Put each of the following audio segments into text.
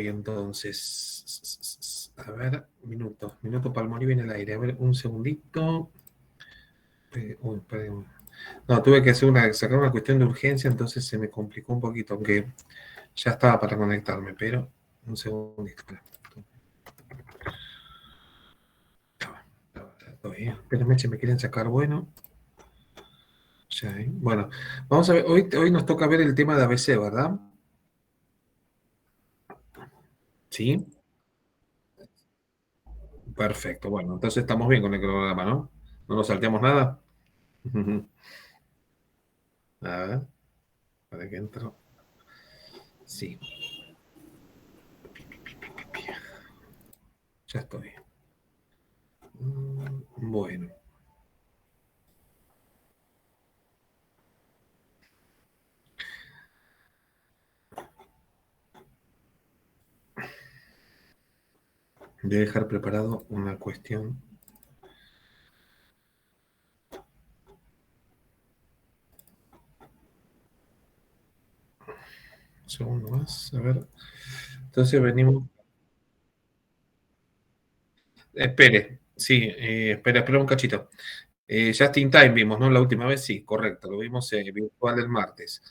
hoy entonces. A ver, minuto Palmolive en el aire. A ver, un segundito. Perdón. No, tuve que sacar una cuestión de urgencia, entonces se me complicó un poquito, aunque ya estaba para conectarme, pero un segundito. Espérenme si me quieren sacar bueno. Ya, bueno, vamos a ver, hoy nos toca ver el tema de ABC, ¿verdad? Sí, perfecto. Bueno, entonces estamos bien con el cronograma, ¿no? No nos salteamos nada. A ver, para que entro. Sí, ya estoy. Bueno. Voy a dejar preparado una cuestión. Un segundo más, a ver. Entonces venimos. Espere, sí, espera un cachito. Just in Time vimos, ¿no? La última vez, sí, correcto, lo vimos virtual el martes.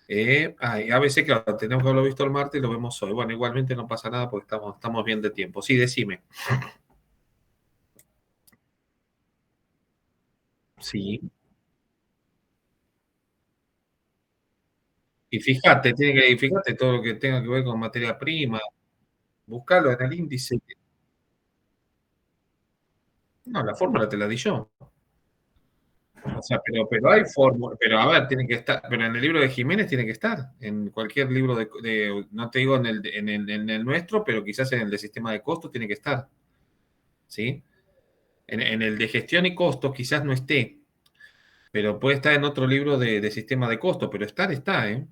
Y a veces, claro, tenemos que haberlo visto el martes y lo vemos hoy. Bueno, igualmente no pasa nada porque estamos bien de tiempo. Sí, decime. Sí. Y fíjate todo lo que tenga que ver con materia prima, buscarlo en el índice. No, la fórmula te la di yo. O sea, pero hay fórmula, pero a ver, tiene que estar, pero en el libro de Jiménez tiene que estar, en cualquier libro no te digo en el nuestro, pero quizás en el de sistema de costos tiene que estar, ¿sí? En el de gestión y costos quizás no esté, pero puede estar en otro libro de sistema de costos, pero está, ¿eh?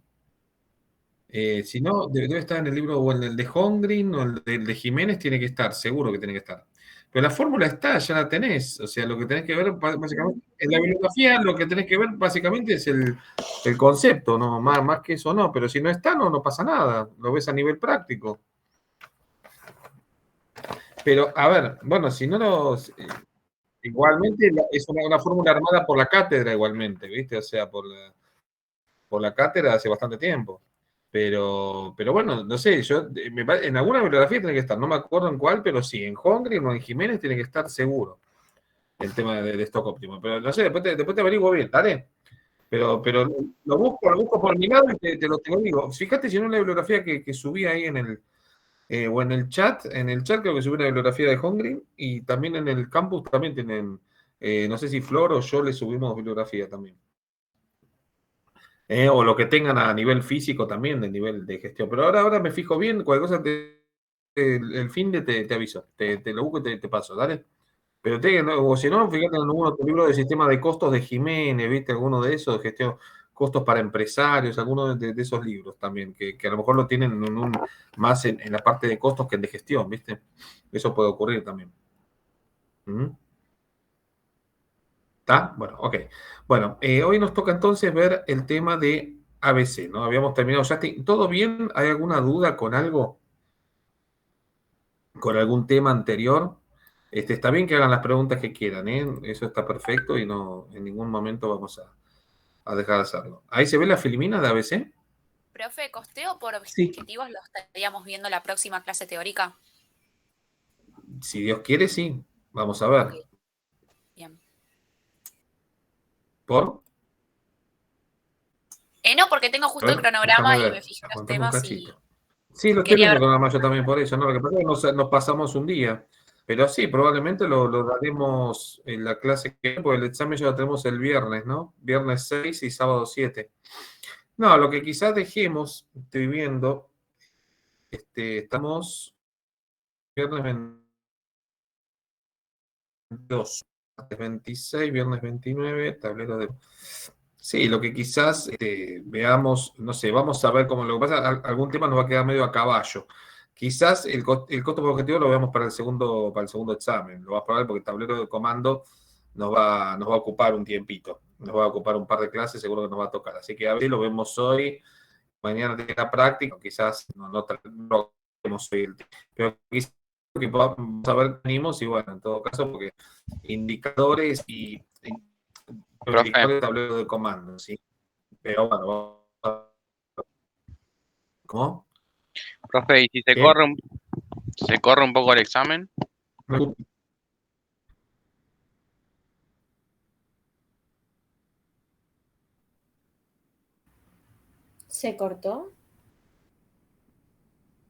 Si no, debe estar en el libro o en el de Hongrin o el de Jiménez, tiene que estar, seguro que tiene que estar. Pero la fórmula está, ya la tenés. O sea, lo que tenés que ver, básicamente, en la bibliografía, lo que tenés que ver, básicamente, es el concepto, ¿no? Más que eso, no. Pero si no está, no pasa nada. Lo ves a nivel práctico. Pero, a ver, bueno, si no igualmente es una fórmula armada por la cátedra, igualmente, ¿viste? O sea, por la cátedra hace bastante tiempo. Pero bueno, no sé, en alguna bibliografía tiene que estar, no me acuerdo en cuál, pero sí, en Hongrin o en Jiménez tiene que estar seguro el tema de stock óptimo. Pero no sé, después te averiguo bien, ¿vale? Pero lo busco por mi lado y te lo digo. Fíjate si en una bibliografía que subí ahí o en el chat creo que subí una bibliografía de Hongrin y también en el campus también tienen, no sé si Flor o yo le subimos bibliografía también. O lo que tengan a nivel físico también, de nivel de gestión. Pero ahora me fijo bien, cualquier cosa el fin de te aviso, te lo busco y te paso, dale. Pero o si no, fíjate en alguno de tus libros de sistema de costos de Jiménez, viste, alguno de esos, de gestión, costos para empresarios, alguno de esos libros también, que a lo mejor lo tienen más en la parte de costos que en de gestión, viste. Eso puede ocurrir también. ¿Mm? ¿Está? Bueno, ok. Bueno, hoy nos toca entonces ver el tema de ABC, ¿no? Habíamos terminado ya. ¿Todo bien? ¿Hay alguna duda con algo? ¿Con algún tema anterior? Está bien que hagan las preguntas que quieran, ¿eh? Eso está perfecto y no en ningún momento vamos a dejar de hacerlo. ¿Ahí se ve la filmina de ABC? Profe, costeo por Sí. objetivos lo estaríamos viendo la próxima clase teórica. Si Dios quiere, sí. Vamos a ver. Ok, bien. ¿Por? No, porque tengo A justo el ver, déjame cronograma y me ver. fijé los Aguantame un temas cachito. y Sí, lo estoy quería viendo ver. con la mayo también por eso, ¿no? Lo que pasa es que nos pasamos un día. Pero sí, probablemente lo daremos en la clase que porque el examen ya lo tenemos el viernes, ¿no? Viernes 6 y sábado 7. No, lo que quizás dejemos, estoy viendo, estamos viernes 22, martes 26, viernes 29, tablero de. Sí, lo que quizás veamos, no sé, vamos a ver cómo lo que pasa, algún tema nos va a quedar medio a caballo. Quizás el costo por objetivo lo veamos para el segundo examen. Lo vas a probar porque el tablero de comando nos va a ocupar un tiempito. Nos va a ocupar un par de clases, seguro que nos va a tocar. Así que a ver si lo vemos hoy. Mañana tiene la práctica, quizás no hoy pero quizás que vamos a ver venimos y bueno, en todo caso, porque indicadores y Profe, indicadores de tablero de comando, ¿sí? Pero bueno, ¿cómo? profe, ¿y si ¿Qué? se corre un poco el examen? ¿Se cortó?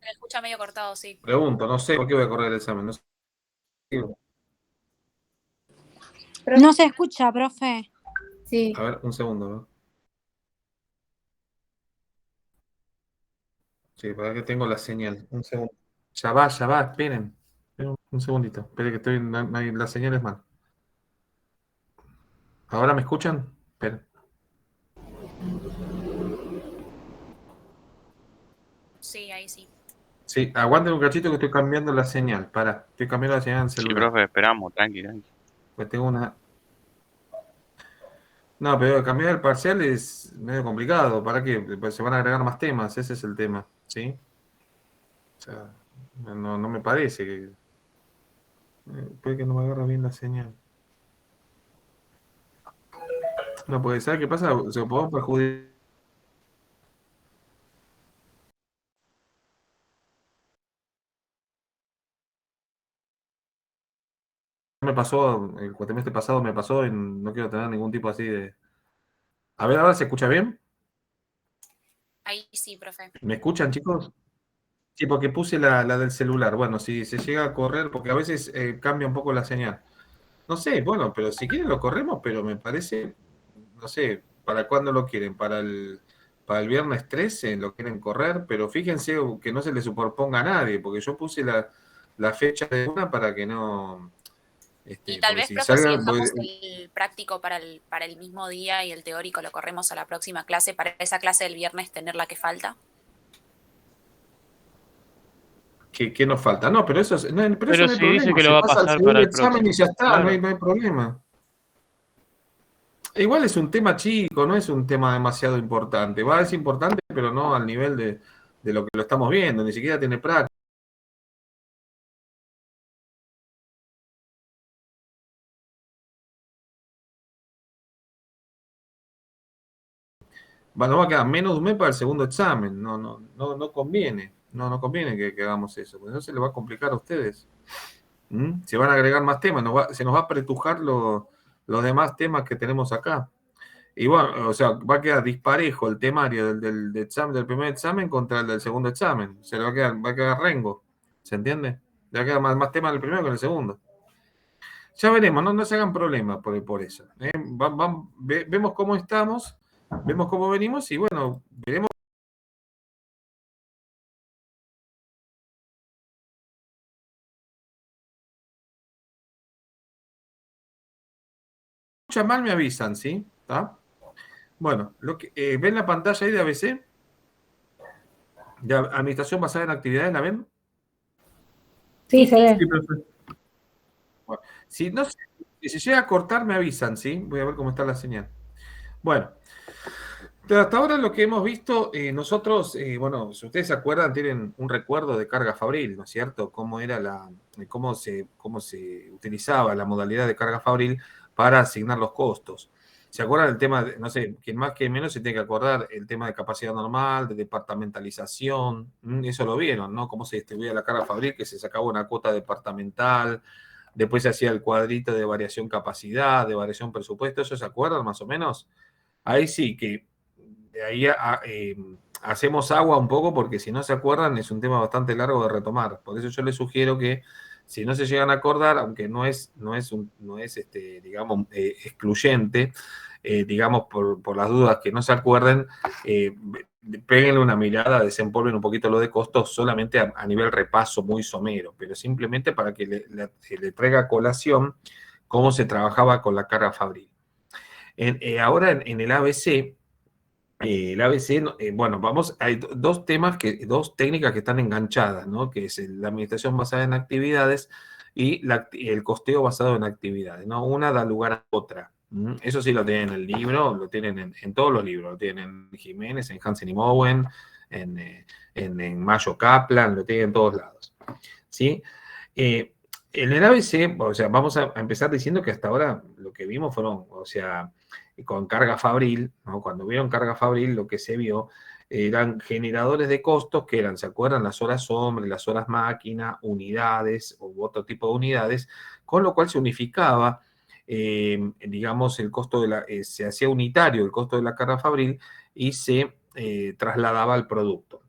Se escucha medio cortado, sí. Pregunto, no sé por qué voy a correr el examen, no sé. No se escucha, profe. Sí. A ver, un segundo, ¿no? Sí, para que tengo la señal. Un segundo. Ya va, esperen. Un segundito. Esperen que estoy. La señal es mal. ¿Ahora me escuchan? Esperen. Sí, ahí sí. Sí, aguanten un cachito que estoy cambiando la señal. Para, estoy cambiando la señal en Sí, celular. profe, esperamos, tranqui, tranqui. Pues tengo una. No, pero cambiar el parcial es medio complicado. ¿Para qué? Pues se van a agregar más temas, ese es el tema, ¿sí? O sea, no me parece que. Puede que no me agarre bien la señal. No, puede ser, ¿qué pasa? Se podemos perjudicar. Me pasó, el cuatrimestre pasado me pasó y no quiero tener ningún tipo así de. A ver, ¿ahora se escucha bien? Ahí sí, profe. ¿Me escuchan, chicos? Sí, porque puse la del celular. Bueno, si se llega a correr, porque a veces cambia un poco la señal. No sé, bueno, pero si quieren lo corremos, pero me parece, no sé, ¿para cuándo lo quieren? Para el viernes 13 lo quieren correr, pero fíjense que no se le superponga a nadie, porque yo puse la fecha de una para que no, Y tal porque vez, si profe, si salga, dejamos el práctico para el mismo día y el teórico lo corremos a la próxima clase, para esa clase del viernes tener la que falta. ¿qué nos falta? No, pero eso, pero eso Pero no hay si dice problema, que lo se va a pasa al pasar para segundo el examen y próximo. ya está, Claro. no hay problema. Igual es un tema chico, no es un tema demasiado importante. Es importante, pero no al nivel de lo que lo estamos viendo, ni siquiera tiene práctica. Bueno, va a quedar menos de un mes para el segundo examen. No conviene. No conviene que hagamos eso, porque no se le va a complicar a ustedes. Se van a agregar más temas, se nos va a apretujar los demás temas que tenemos acá. Y bueno, o sea, va a quedar disparejo el temario del examen, del primer examen contra el del segundo examen. Se le va a quedar rengo. ¿Se entiende? Le va a quedar más temas del primero que en el segundo. Ya veremos, no se hagan problemas por eso. Vemos cómo estamos, vemos cómo venimos y bueno, veremos. Escucha mal, me avisan, ¿sí? ¿Está? Bueno, ¿ven la pantalla ahí de ABC? De Administración basada en actividades, ¿la ven? Sí, se ve. Sí, perfecto. Bueno, si no se- si se llega a cortar, me avisan, ¿sí? Voy a ver cómo está la señal. Bueno, hasta ahora lo que hemos visto, nosotros, bueno, si ustedes se acuerdan, tienen un recuerdo de carga fabril, ¿no es cierto? Cómo se utilizaba la modalidad de carga fabril para asignar los costos. ¿Se acuerdan del tema, no sé, quien más que menos se tiene que acordar el tema de capacidad normal, de departamentalización? Eso lo vieron, ¿no? Cómo se distribuía la carga fabril, que se sacaba una cuota departamental, después se hacía el cuadrito de variación capacidad, de variación presupuesto, ¿eso se acuerdan más o menos? Ahí sí que de ahí hacemos agua un poco porque si no se acuerdan es un tema bastante largo de retomar. Por eso yo les sugiero que si no se llegan a acordar, aunque no es digamos, excluyente, digamos, por las dudas que no se acuerden, péguenle una mirada, desempolven un poquito lo de costos solamente a nivel repaso muy somero, pero simplemente para que le traiga a colación cómo se trabajaba con la carga fabril. Ahora en el ABC, bueno, hay dos dos técnicas que están enganchadas, ¿no? Que es la administración basada en actividades y el costeo basado en actividades, ¿no? Una da lugar a otra. Eso sí lo tienen en el libro, lo tienen en todos los libros, lo tienen en Jiménez, en Hansen y Mowen, en Mayo Kaplan, lo tienen en todos lados. ¿Sí? En el ABC, o sea, vamos a empezar diciendo que hasta ahora lo que vimos fueron, o sea, con carga fabril, ¿no? Cuando vieron carga fabril, lo que se vio eran generadores de costos que eran, ¿se acuerdan? Las horas hombre, las horas máquina, unidades u otro tipo de unidades, con lo cual se unificaba, digamos, el costo se hacía unitario el costo de la carga fabril y se trasladaba al producto.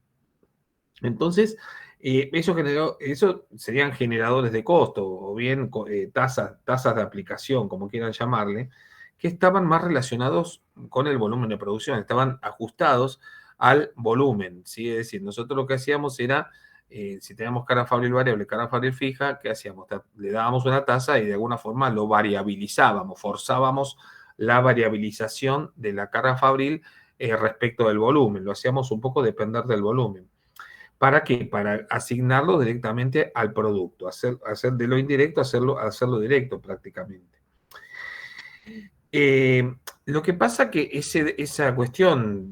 Entonces, eso serían generadores de costo o bien tasas de aplicación, como quieran llamarle, que estaban más relacionados con el volumen de producción, estaban ajustados al volumen, ¿sí? Es decir, nosotros lo que hacíamos era, si teníamos carga fabril variable, carga fabril fija, ¿qué hacíamos? Le dábamos una tasa y de alguna forma lo variabilizábamos, forzábamos la variabilización de la carga fabril respecto del volumen, lo hacíamos un poco depender del volumen. ¿Para qué? Para asignarlo directamente al producto, hacer de lo indirecto, hacerlo directo prácticamente. Lo que pasa que esa cuestión,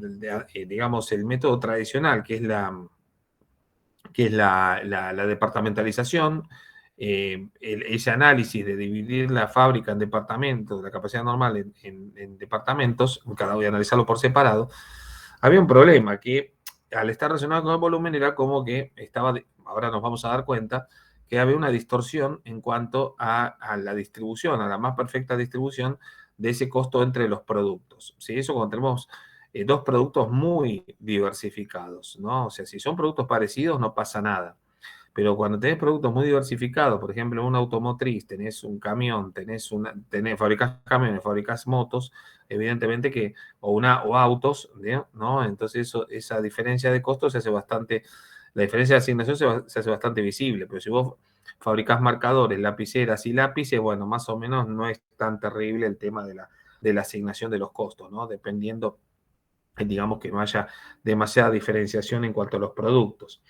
digamos, el método tradicional, que es la departamentalización, ese análisis de dividir la fábrica en departamentos, la capacidad normal en departamentos, cada uno analizarlo por separado, había un problema que al estar relacionado con el volumen era como que ahora nos vamos a dar cuenta que había una distorsión en cuanto a la distribución, a la más perfecta distribución de ese costo entre los productos. ¿Sí? Eso cuando tenemos dos productos muy diversificados, ¿no? O sea, si son productos parecidos no pasa nada. Pero cuando tenés productos muy diversificados, por ejemplo, una automotriz, tenés un camión, fabricás camiones, fabricás motos, evidentemente que, o autos, ¿no? Entonces esa diferencia de costos la diferencia de asignación se hace bastante visible, pero si vos fabricás marcadores, lapiceras y lápices, bueno, más o menos no es tan terrible el tema de la asignación de los costos, ¿no? Dependiendo, digamos, que no haya demasiada diferenciación en cuanto a los productos.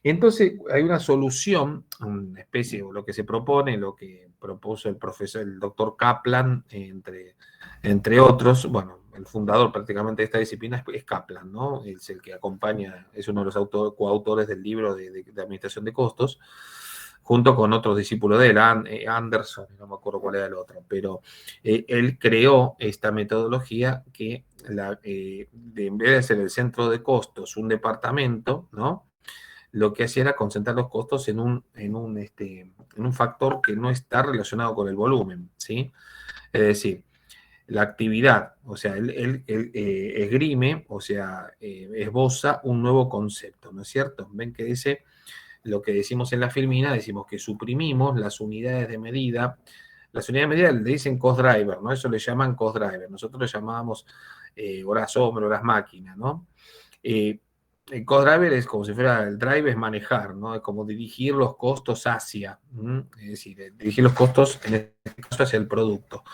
Entonces, hay una solución, una especie, o lo que se propone, lo que propuso el doctor Kaplan, entre otros, bueno, el fundador prácticamente de esta disciplina es Kaplan, ¿no? Es el que acompaña, es uno de los coautores del libro de administración de costos, junto con otros discípulos de él, Anderson, no me acuerdo cuál era el otro, pero él creó esta metodología que en vez de ser el centro de costos un departamento, ¿no? Lo que hacía era concentrar los costos en un factor que no está relacionado con el volumen, ¿sí? Es decir, la actividad, o sea, él esgrime, o sea, esboza un nuevo concepto, ¿no es cierto? Ven que dice lo que decimos en la filmina, decimos que suprimimos las unidades de medida. Las unidades de medida le dicen cost driver, ¿no? Eso le llaman cost driver. Nosotros le llamábamos horas hombre, horas máquina, ¿no? El cost driver es como si fuera el drive, es manejar, ¿no? Es como dirigir los costos hacia, es decir, dirigir los costos, en este caso, hacia el producto.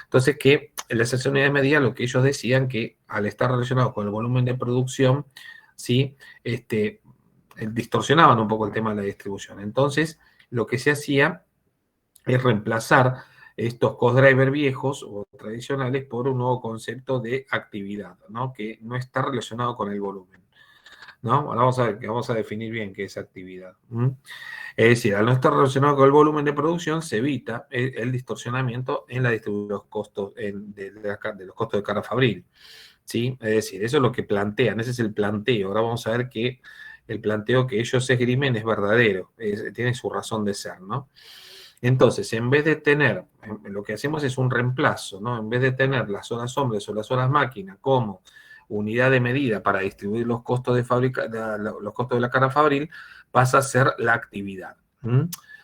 Entonces, que en las unidades de medida, lo que ellos decían que al estar relacionado con el volumen de producción, ¿sí? Distorsionaban un poco el tema de la distribución. Entonces, lo que se hacía es reemplazar estos cost driver viejos o tradicionales por un nuevo concepto de actividad, ¿no? Que no está relacionado con el volumen, ¿no? Ahora vamos a definir bien qué es actividad. Es decir, al no estar relacionado con el volumen de producción, se evita el distorsionamiento en la distribución de los costos, de los costos de carga fabril, ¿sí? Es decir, eso es lo que plantean, ese es el planteo. Ahora vamos a ver que el planteo que ellos esgrimen es verdadero, tiene su razón de ser, ¿no? Entonces, en vez de tener, lo que hacemos es un reemplazo, ¿no? En vez de tener las horas hombres o las horas máquina como unidad de medida para distribuir los costos los costos de la carga fabril, pasa a ser la actividad.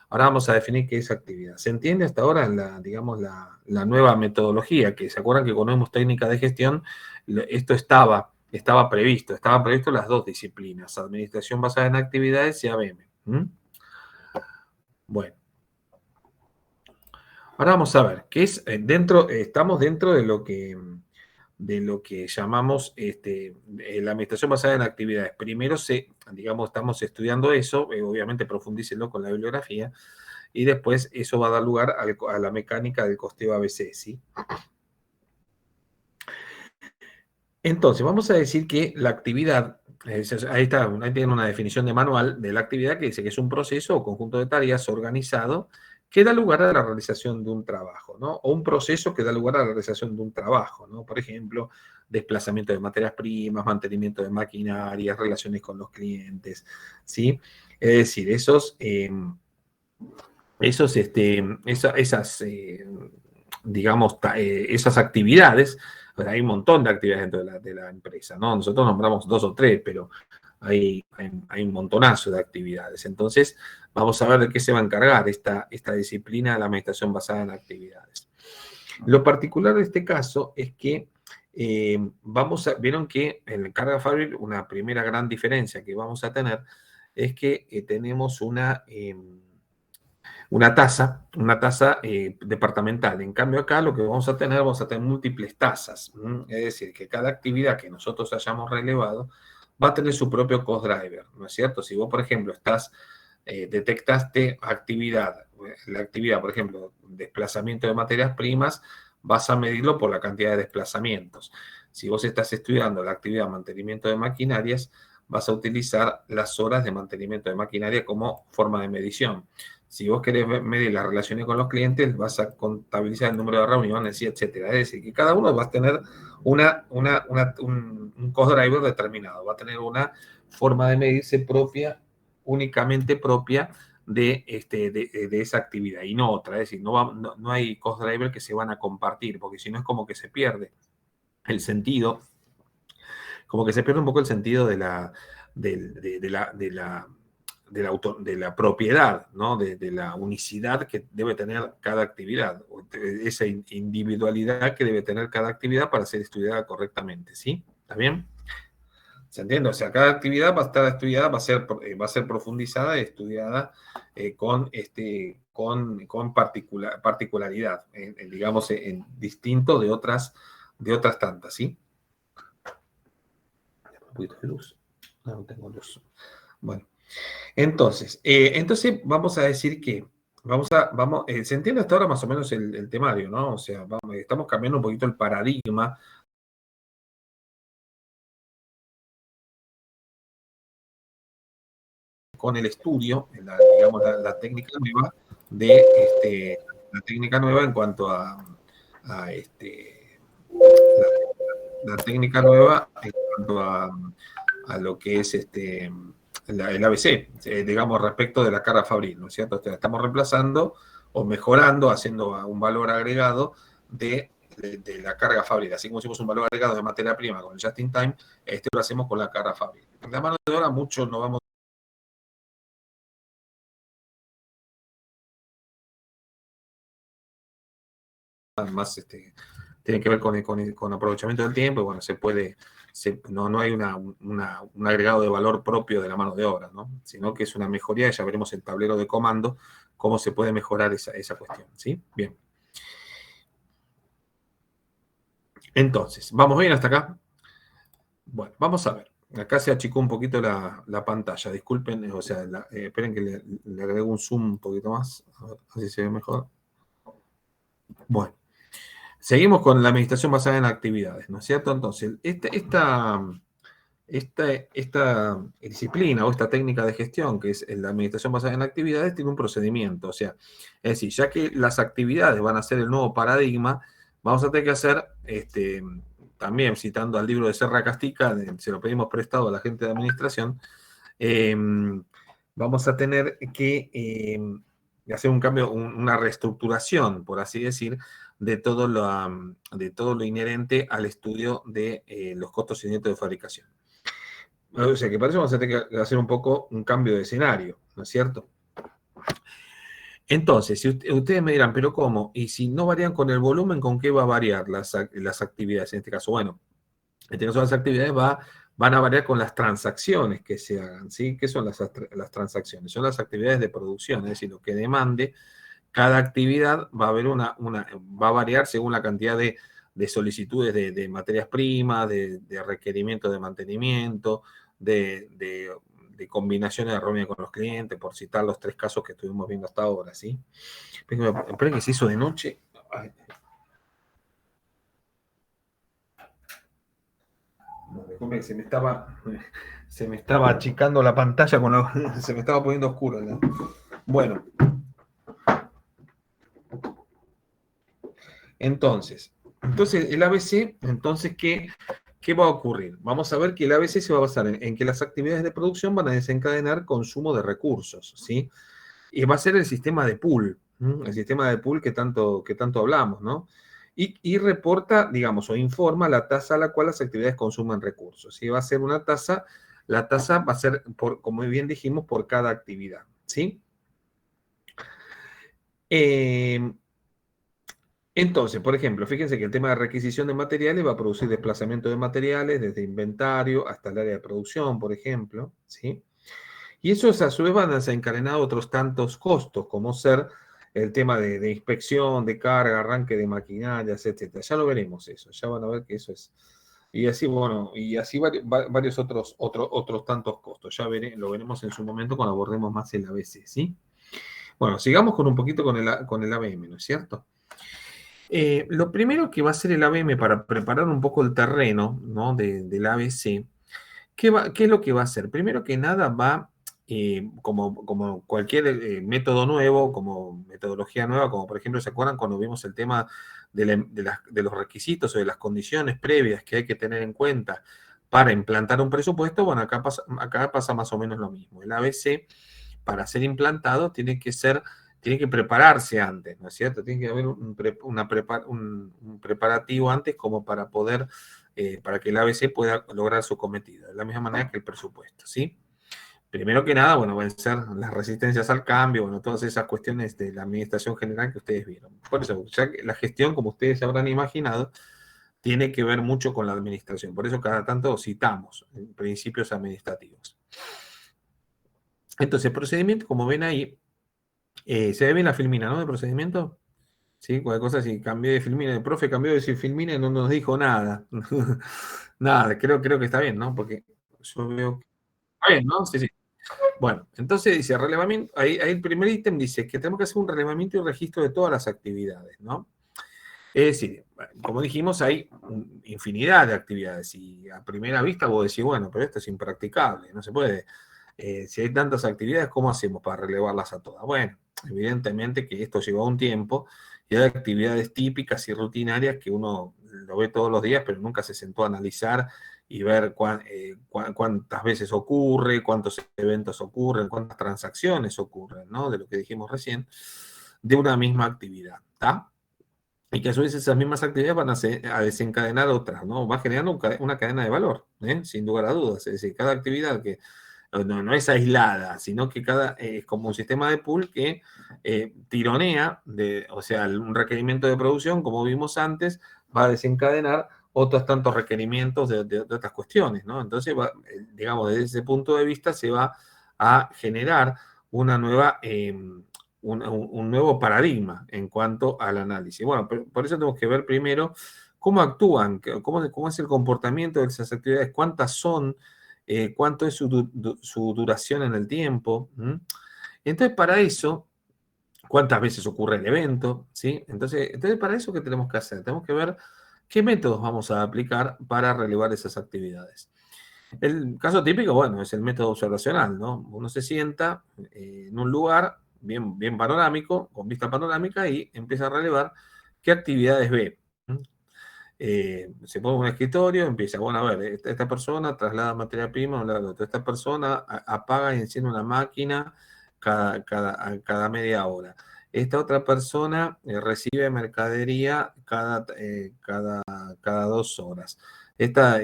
Ahora vamos a definir qué es actividad. ¿Se entiende hasta ahora digamos, la nueva metodología? Que se acuerdan que cuando vemos técnica de gestión, esto estaban previsto las dos disciplinas, administración basada en actividades y ABM. Bueno. Ahora vamos a ver, ¿qué es estamos dentro de lo que llamamos la administración basada en actividades. Primero estamos estudiando eso, obviamente profundícenlo con la bibliografía, y después eso va a dar lugar a la mecánica del costeo ABC, ¿sí? Entonces, vamos a decir que la actividad Ahí está, ahí tiene una definición de manual de la actividad que dice que es un proceso o conjunto de tareas organizado que da lugar a la realización de un trabajo, ¿no? O un proceso que da lugar a la realización de un trabajo, ¿no? Por ejemplo, desplazamiento de materias primas, mantenimiento de maquinarias, relaciones con los clientes, ¿sí? Es decir, digamos, esas actividades, pues hay un montón de actividades dentro de la empresa, ¿no? Nosotros nombramos 2 o 3, pero hay un montonazo de actividades. Entonces, vamos a ver de qué se va a encargar esta disciplina de la administración basada en actividades. Lo particular de este caso es que vieron que en el carga fabril una primera gran diferencia que vamos a tener es que tenemos una tasa departamental. En cambio, acá lo que vamos a tener múltiples tasas. Es decir, que cada actividad que nosotros hayamos relevado va a tener su propio cost driver, ¿no es cierto? Si vos, por ejemplo, detectaste la actividad, por ejemplo, desplazamiento de materias primas, vas a medirlo por la cantidad de desplazamientos. Si vos estás estudiando la actividad de mantenimiento de maquinarias, vas a utilizar las horas de mantenimiento de maquinaria como forma de medición. Si vos querés medir las relaciones con los clientes, vas a contabilizar el número de reuniones, y etcétera. Es decir, que cada uno va a tener un cost driver determinado, va a tener una forma de medirse propia, únicamente propia de esa actividad y no otra. Es decir, no hay cost driver que se van a compartir, porque si no es como que se pierde el sentido, como que se pierde un poco el sentido de la propiedad, ¿no? De la unicidad que debe tener cada actividad, esa individualidad que debe tener cada actividad para ser estudiada correctamente, ¿sí? ¿Está bien? ¿Se entiende? O sea, cada actividad va a estar estudiada, va a ser profundizada y estudiada con particularidad, digamos, distinto de otras tantas, ¿sí? Un poquito de luz. No tengo luz. Bueno, entonces vamos a decir que ¿se entiende hasta ahora más o menos el temario, ¿no? O sea, estamos cambiando un poquito el paradigma con el estudio, digamos, la técnica nueva la técnica nueva en cuanto la técnica nueva en cuanto a lo que es el ABC, digamos, respecto de la carga fabril, ¿no es cierto? O sea, estamos reemplazando o mejorando, haciendo un valor agregado de la carga fabril. Así como hicimos un valor agregado de materia prima con el just in time, lo hacemos con la carga fabril. En la mano de obra mucho no vamos más tiene que ver con aprovechamiento del tiempo, y bueno, no hay un agregado de valor propio de la mano de obra, ¿no? Sino que es una mejoría, ya veremos el tablero de comando, cómo se puede mejorar esa cuestión, ¿sí? Bien. Entonces, ¿vamos bien hasta acá? Bueno, vamos a ver. Acá se achicó un poquito la pantalla, disculpen, o sea, esperen que le agrego un zoom un poquito más, a ver si se ve mejor. Bueno. Seguimos con la administración basada en actividades, ¿no es cierto? Entonces, esta disciplina o esta técnica de gestión, que es la administración basada en actividades, tiene un procedimiento. O sea, es decir, ya que las actividades van a ser el nuevo paradigma, vamos a tener que hacer, también citando al libro de Serra Castica, se lo pedimos prestado a la gente de administración, vamos a tener que hacer un cambio, una reestructuración, por así decir, de todo lo inherente al estudio de los costos y de fabricación. O sea, que para eso vamos a tener que hacer un poco un cambio de escenario, ¿no es cierto? Entonces, si ustedes me dirán, ¿pero cómo? Y si no varían con el volumen, ¿con qué va a variar las actividades? En este caso, bueno, en este caso las actividades van a variar con las transacciones que se hagan, ¿sí? ¿Qué son las transacciones? Son las actividades de producción, es decir, lo que demande cada actividad va a variar según la cantidad de solicitudes de materias primas, de requerimientos de mantenimiento, de combinaciones de reuniones con los clientes, por citar los 3 casos que estuvimos viendo hasta ahora, ¿sí? Esperen que se hizo de noche. Ay. Disculpe, se me estaba achicando la pantalla, se me estaba poniendo oscuro, ¿no? Bueno. Entonces el ABC, entonces, ¿qué va a ocurrir? Vamos a ver que el ABC se va a basar en que las actividades de producción van a desencadenar consumo de recursos, ¿sí? Y va a ser el sistema de pool, ¿m? El sistema de pool que tanto hablamos, ¿no? Y reporta, digamos, o informa la tasa a la cual las actividades consumen recursos. ¿Sí? Va a ser una tasa, la tasa va a ser, como bien dijimos, por cada actividad, ¿sí? Entonces, por ejemplo, fíjense que el tema de requisición de materiales va a producir desplazamiento de materiales desde inventario hasta el área de producción, por ejemplo, ¿sí? Y esos a su vez van a desencadenar otros tantos costos, como ser el tema de inspección, de carga, arranque de maquinarias, etcétera. Ya lo veremos eso, ya van a ver que eso es. Y así, bueno, y así varios otros tantos costos. Lo veremos en su momento cuando abordemos más el ABC, ¿sí? Bueno, sigamos con un poquito con el ABM, ¿no es cierto? Lo primero que va a hacer el ABM para preparar un poco el terreno, ¿no? del ABC, ¿qué es lo que va a hacer? Primero que nada va, como cualquier método nuevo, como metodología nueva, como por ejemplo, ¿se acuerdan cuando vimos el tema de los requisitos o de las condiciones previas que hay que tener en cuenta para implantar un presupuesto? Bueno, acá pasa más o menos lo mismo. El ABC, para ser implantado, tiene que prepararse antes, ¿no es cierto? Tiene que haber un preparativo antes como para poder, para que el ABC pueda lograr su cometido, de la misma manera que el presupuesto, ¿sí? Primero que nada, bueno, van a ser las resistencias al cambio, bueno, todas esas cuestiones de la administración general que ustedes vieron. Por eso, ya que la gestión, como ustedes se habrán imaginado, tiene que ver mucho con la administración. Por eso cada tanto citamos principios administrativos. Entonces, el procedimiento, como ven ahí, se ve bien la filmina, ¿no? De procedimiento. Sí, cualquier cosa, si cambié de filmina, el profe cambió de filmina y no nos dijo nada. Nada, creo que está bien, ¿no? Porque yo veo que está bien, ¿no? Sí, sí. Bueno, entonces dice relevamiento, ahí el primer ítem dice que tenemos que hacer un relevamiento y registro de todas las actividades, ¿no? Es decir, como dijimos, hay infinidad de actividades y a primera vista vos decís, bueno, pero esto es impracticable, no se puede. Si hay tantas actividades, ¿cómo hacemos para relevarlas a todas? Bueno, evidentemente que esto lleva un tiempo y hay actividades típicas y rutinarias que uno lo ve todos los días, pero nunca se sentó a analizar y ver cuántas veces ocurre, cuántos eventos ocurren, cuántas transacciones ocurren, ¿no? De lo que dijimos recién, de una misma actividad, ¿está? Y que a su vez esas mismas actividades van a desencadenar otras, ¿no? Va generando una cadena de valor, sin lugar a dudas. Es decir, cada actividad que no es aislada, sino que es como un sistema de pool que tironea, o sea, un requerimiento de producción, como vimos antes, va a desencadenar otros tantos requerimientos de otras cuestiones, ¿no? Entonces, digamos, desde ese punto de vista se va a generar una nueva, un nuevo paradigma en cuanto al análisis. Bueno, por eso tenemos que ver primero cómo actúan, cómo es el comportamiento de esas actividades, cuántas son, cuánto es su duración en el tiempo. Entonces, para eso, cuántas veces ocurre el evento, ¿sí? Entonces, para eso, ¿qué tenemos que hacer? Tenemos que ver qué métodos vamos a aplicar para relevar esas actividades. El caso típico, bueno, es el método observacional, ¿no? Uno se sienta en un lugar bien panorámico, con vista panorámica, y empieza a relevar qué actividades ve. Se pone un escritorio, empieza, bueno, a ver, esta persona traslada materia prima a un lado, esta persona apaga y enciende una máquina cada media hora. Esta otra persona recibe mercadería cada 2 horas. Esta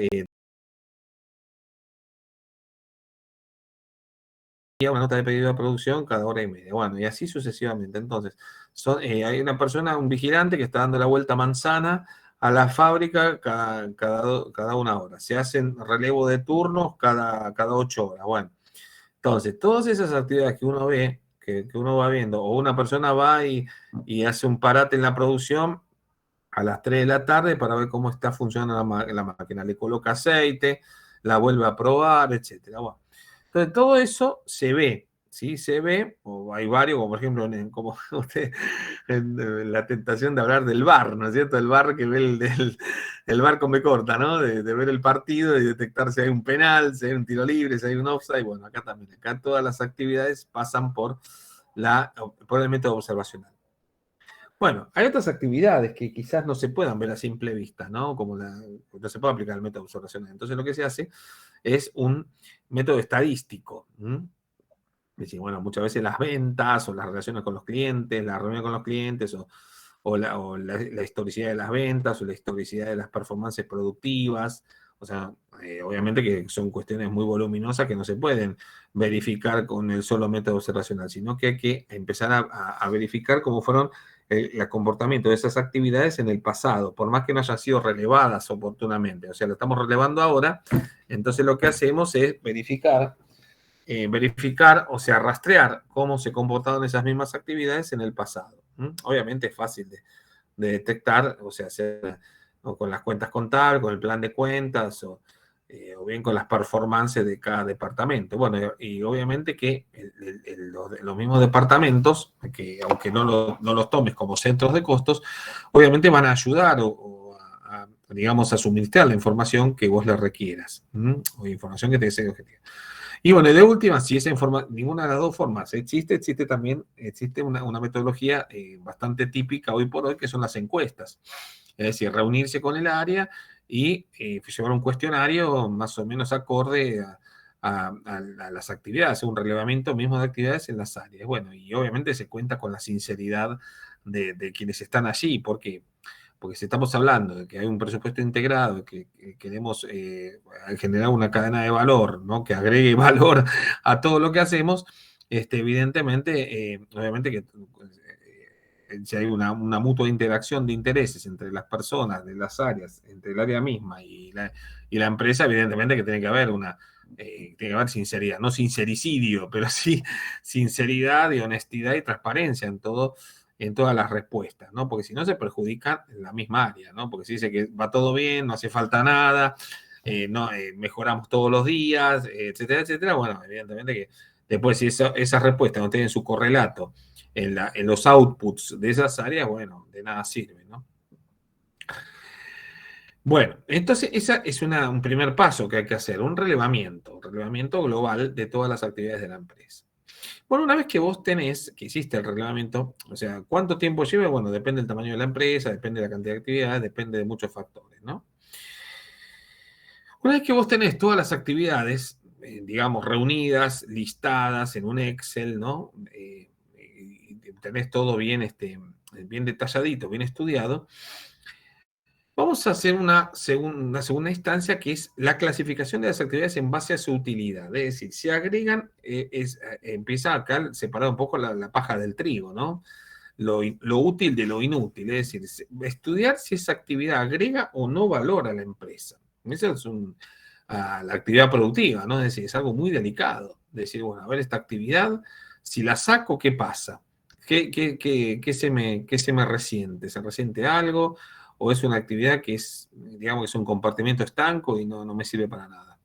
una nota de pedido de producción cada hora y media. Bueno, y así sucesivamente. Entonces, hay una persona, un vigilante que está dando la vuelta manzana a la fábrica cada 1 hora. Se hacen relevo de turnos cada 8 horas. Bueno, entonces, todas esas actividades que uno ve, que uno va viendo, o una persona va y hace un parate en la producción a las 3 de la tarde para ver cómo está funcionando la máquina. Le coloca aceite, la vuelve a probar, etcétera. Bueno, entonces, todo eso se ve, ¿sí? Se ve, o hay varios, como por ejemplo, como usted, en la tentación de hablar del VAR, ¿no es cierto? El VAR que ve el VAR con B corta, ¿no? De ver el partido y detectar si hay un penal, si hay un tiro libre, si hay un offside. Bueno, acá también, acá todas las actividades pasan por el método observacional. Bueno, hay otras actividades que quizás no se puedan ver a simple vista, ¿no? Como no se puede aplicar el método observacional. Entonces lo que se hace es un método estadístico. Es decir, bueno, muchas veces las ventas o las relaciones con los clientes, la reunión con los clientes o la historicidad de las ventas o la historicidad de las performances productivas. O sea, obviamente que son cuestiones muy voluminosas que no se pueden verificar con el solo método observacional, sino que hay que empezar a verificar cómo fueron el comportamiento de esas actividades en el pasado, por más que no hayan sido relevadas oportunamente. O sea, lo estamos relevando ahora, entonces lo que hacemos es verificar, o sea, rastrear cómo se comportaron esas mismas actividades en el pasado. Obviamente es fácil de detectar, o sea, o con las cuentas contables, con el plan de cuentas, o bien con las performances de cada departamento. Bueno, y obviamente que los mismos departamentos, que aunque no los tomes como centros de costos, obviamente van a ayudar digamos, a suministrar la información que vos le requieras, o información que te sea objetiva. Y bueno, de última, si esa información, ninguna de las dos formas existe también una metodología bastante típica hoy por hoy, que son las encuestas. Es decir, reunirse con el área y llevar un cuestionario más o menos acorde a las actividades, un relevamiento mismo de actividades en las áreas. Bueno, y obviamente se cuenta con la sinceridad de quienes están allí, porque si estamos hablando de que hay un presupuesto integrado, que queremos generar una cadena de valor, ¿no? Que agregue valor a todo lo que hacemos, evidentemente, obviamente que si hay una mutua interacción de intereses entre las personas, de las áreas, entre el área misma y la empresa, evidentemente que tiene que haber tiene que haber sinceridad, no sincericidio, pero sí sinceridad y honestidad y transparencia en todas las respuestas, ¿no? Porque si no se perjudica en la misma área, ¿no? Porque si dice que va todo bien, no hace falta nada, mejoramos todos los días, etcétera, etcétera, bueno, evidentemente que después si esas respuestas no tienen su correlato en los outputs de esas áreas, bueno, de nada sirve, ¿no? Bueno, entonces ese es un primer paso que hay que hacer, un relevamiento global de todas las actividades de la empresa. Bueno, una vez que vos que hiciste el relevamiento, o sea, ¿cuánto tiempo lleva? Bueno, depende del tamaño de la empresa, depende de la cantidad de actividades, depende de muchos factores, ¿no? Una vez que vos tenés todas las actividades, digamos, reunidas, listadas en un Excel, ¿no? Tenés todo bien, bien detalladito, bien estudiado, vamos a hacer una segunda instancia que es la clasificación de las actividades en base a su utilidad. Es decir, se agregan, empieza acá a separar un poco la paja del trigo, ¿no? Lo útil de lo inútil. Es decir, estudiar si esa actividad agrega o no valor a la empresa. Esa es la actividad productiva, ¿no? Es decir, es algo muy delicado. Decir, bueno, a ver, esta actividad, si la saco, ¿qué pasa? ¿Qué se me resiente? ¿Se resiente algo? ¿O es una actividad que es, digamos, que es un compartimiento estanco y no me sirve para nada?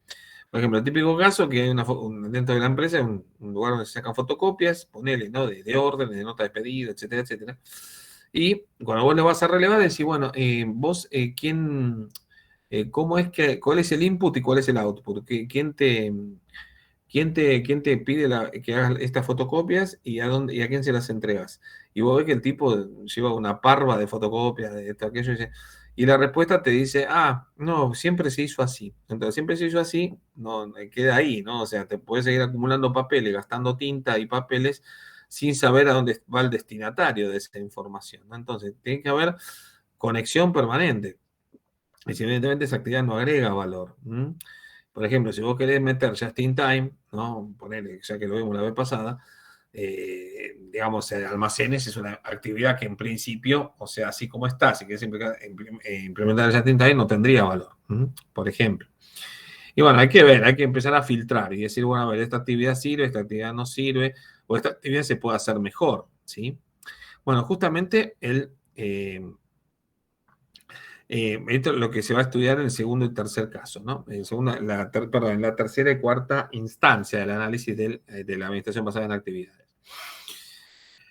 Por ejemplo, el típico caso que hay dentro de la empresa, un lugar donde se sacan fotocopias, ponele, ¿no? De orden, de nota de pedido, etcétera, etcétera. Y cuando vos le vas a relevar, decís, bueno, vos, cuál es el input y cuál es el output? ¿Quién te pide que hagas estas fotocopias y a quién se las entregas? Y vos ves que el tipo lleva una parva de fotocopias, de esto, aquello, y la respuesta te dice, no, siempre se hizo así. Entonces, siempre se hizo así, no, queda ahí, ¿no? O sea, te puedes seguir acumulando papeles, gastando tinta y papeles sin saber a dónde va el destinatario de esa información, ¿no? Entonces, tiene que haber conexión permanente. Y si evidentemente esa actividad no agrega valor. Por ejemplo, si vos querés meter just in time, ¿no? Ponerle, ya que lo vimos la vez pasada, digamos, almacenes es una actividad que en principio, o sea, así como está, si querés implementar el just in time, no tendría valor, por ejemplo. Y bueno, hay que ver, hay que empezar a filtrar y decir, bueno, a ver, esta actividad sirve, esta actividad no sirve, o esta actividad se puede hacer mejor, ¿sí? Bueno, justamente Esto es lo que se va a estudiar en el segundo y tercer caso, ¿no? En la tercera y cuarta instancia del análisis de la administración basada en actividades.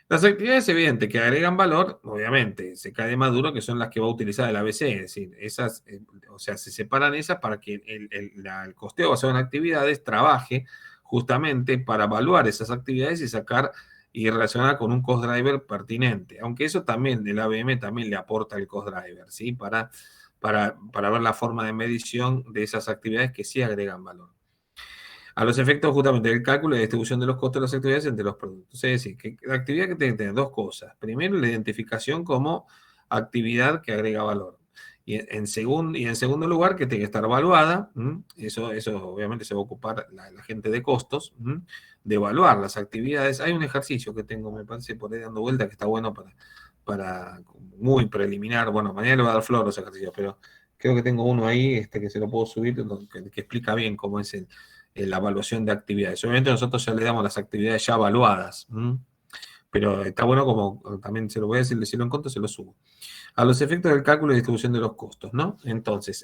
Las actividades evidentes que agregan valor, obviamente, se cae más duro que son las que va a utilizar el ABC, es decir, esas, o sea, se separan esas para que el costeo basado en actividades trabaje justamente para evaluar esas actividades y sacar y relacionar con un cost driver pertinente. Aunque eso también, el ABM también le aporta el cost driver, ¿sí? Para ver la forma de medición de esas actividades que sí agregan valor. A los efectos justamente del cálculo y distribución de los costos de las actividades entre los productos. Es decir, que la actividad que tiene que tener dos cosas. Primero, la identificación como actividad que agrega valor. Y en segundo lugar, que tiene que estar evaluada. Eso obviamente se va a ocupar la gente de costos, de evaluar las actividades. Hay un ejercicio que tengo, me parece, por ahí dando vuelta, que está bueno para muy preliminar. Bueno, mañana le voy a dar flor a los ejercicios, pero creo que tengo uno ahí que se lo puedo subir, que explica bien cómo es la evaluación de actividades. Obviamente nosotros ya le damos las actividades ya evaluadas, pero está bueno como también se lo voy a decir, si lo encuentro se lo subo. A los efectos del cálculo y distribución de los costos, ¿no? Entonces,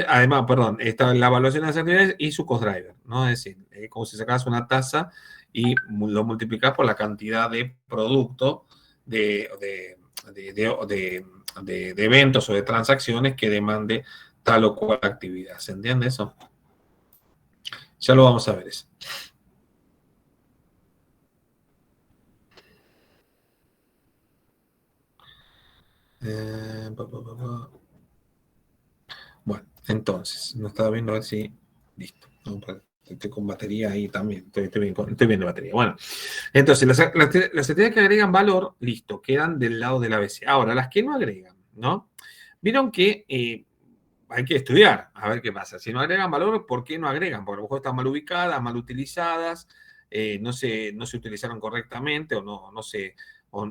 además, perdón, está la evaluación de las actividades y su cost driver, ¿no? Es decir, como si sacas una tasa y lo multiplicas por la cantidad de producto de eventos o de transacciones que demande tal o cual actividad. ¿Se entiende eso? Ya lo vamos a ver eso. Bueno, entonces, no estaba viendo a ver si... Listo. Estoy con batería ahí también. Estoy viendo batería. Bueno, entonces, las actividades que agregan valor, listo, quedan del lado del ABC. Ahora, las que no agregan, ¿no? Vieron que hay que estudiar, a ver qué pasa. Si no agregan valor, ¿por qué no agregan? Porque a lo mejor están mal ubicadas, mal utilizadas, no se utilizaron correctamente o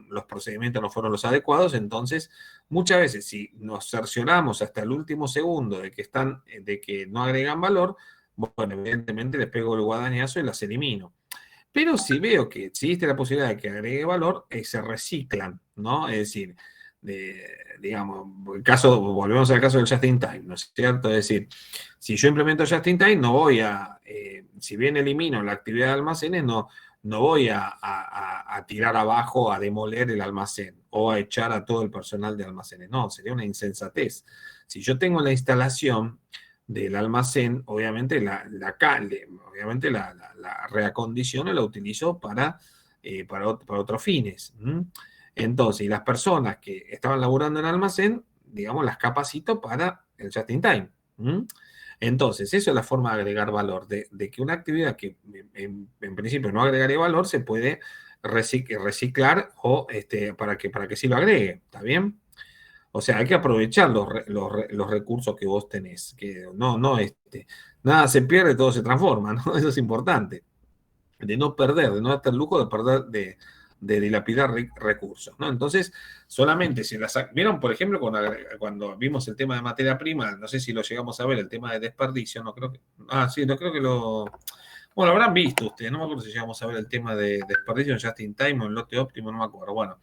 los procedimientos no fueron los adecuados. Entonces, muchas veces, si nos cercioramos hasta el último segundo de que no agregan valor, bueno, evidentemente les pego el guadañazo y las elimino. Pero si veo que existe la posibilidad de que agregue valor, se reciclan, ¿no? Es decir, digamos, volvemos al caso del just in time, ¿no es cierto? Es decir, si yo implemento just in time, no voy si bien elimino la actividad de almacenes, no voy a tirar abajo, a demoler el almacén o a echar a todo el personal de almacenes. No, sería una insensatez. Si yo tengo la instalación del almacén, obviamente la reacondiciono y la utilizo para otros fines. Entonces, y las personas que estaban laburando en el almacén, digamos, las capacito para el just in time. Entonces, eso es la forma de agregar valor, de que una actividad que en principio no agregaría valor se puede reciclar o para que sí lo agregue. ¿Está bien? O sea, hay que aprovechar los recursos que vos tenés. Que nada se pierde, todo se transforma, ¿no? Eso es importante. De no perder, de no darte el lujo de perder, de dilapidar recursos, ¿no? Entonces, solamente si ¿vieron, por ejemplo, cuando vimos el tema de materia prima? No sé si lo llegamos a ver, el tema de desperdicio, no creo que... sí, no creo que lo... Bueno, lo habrán visto ustedes, no me acuerdo si llegamos a ver el tema de desperdicio en just in time o en lote óptimo, no me acuerdo. Bueno,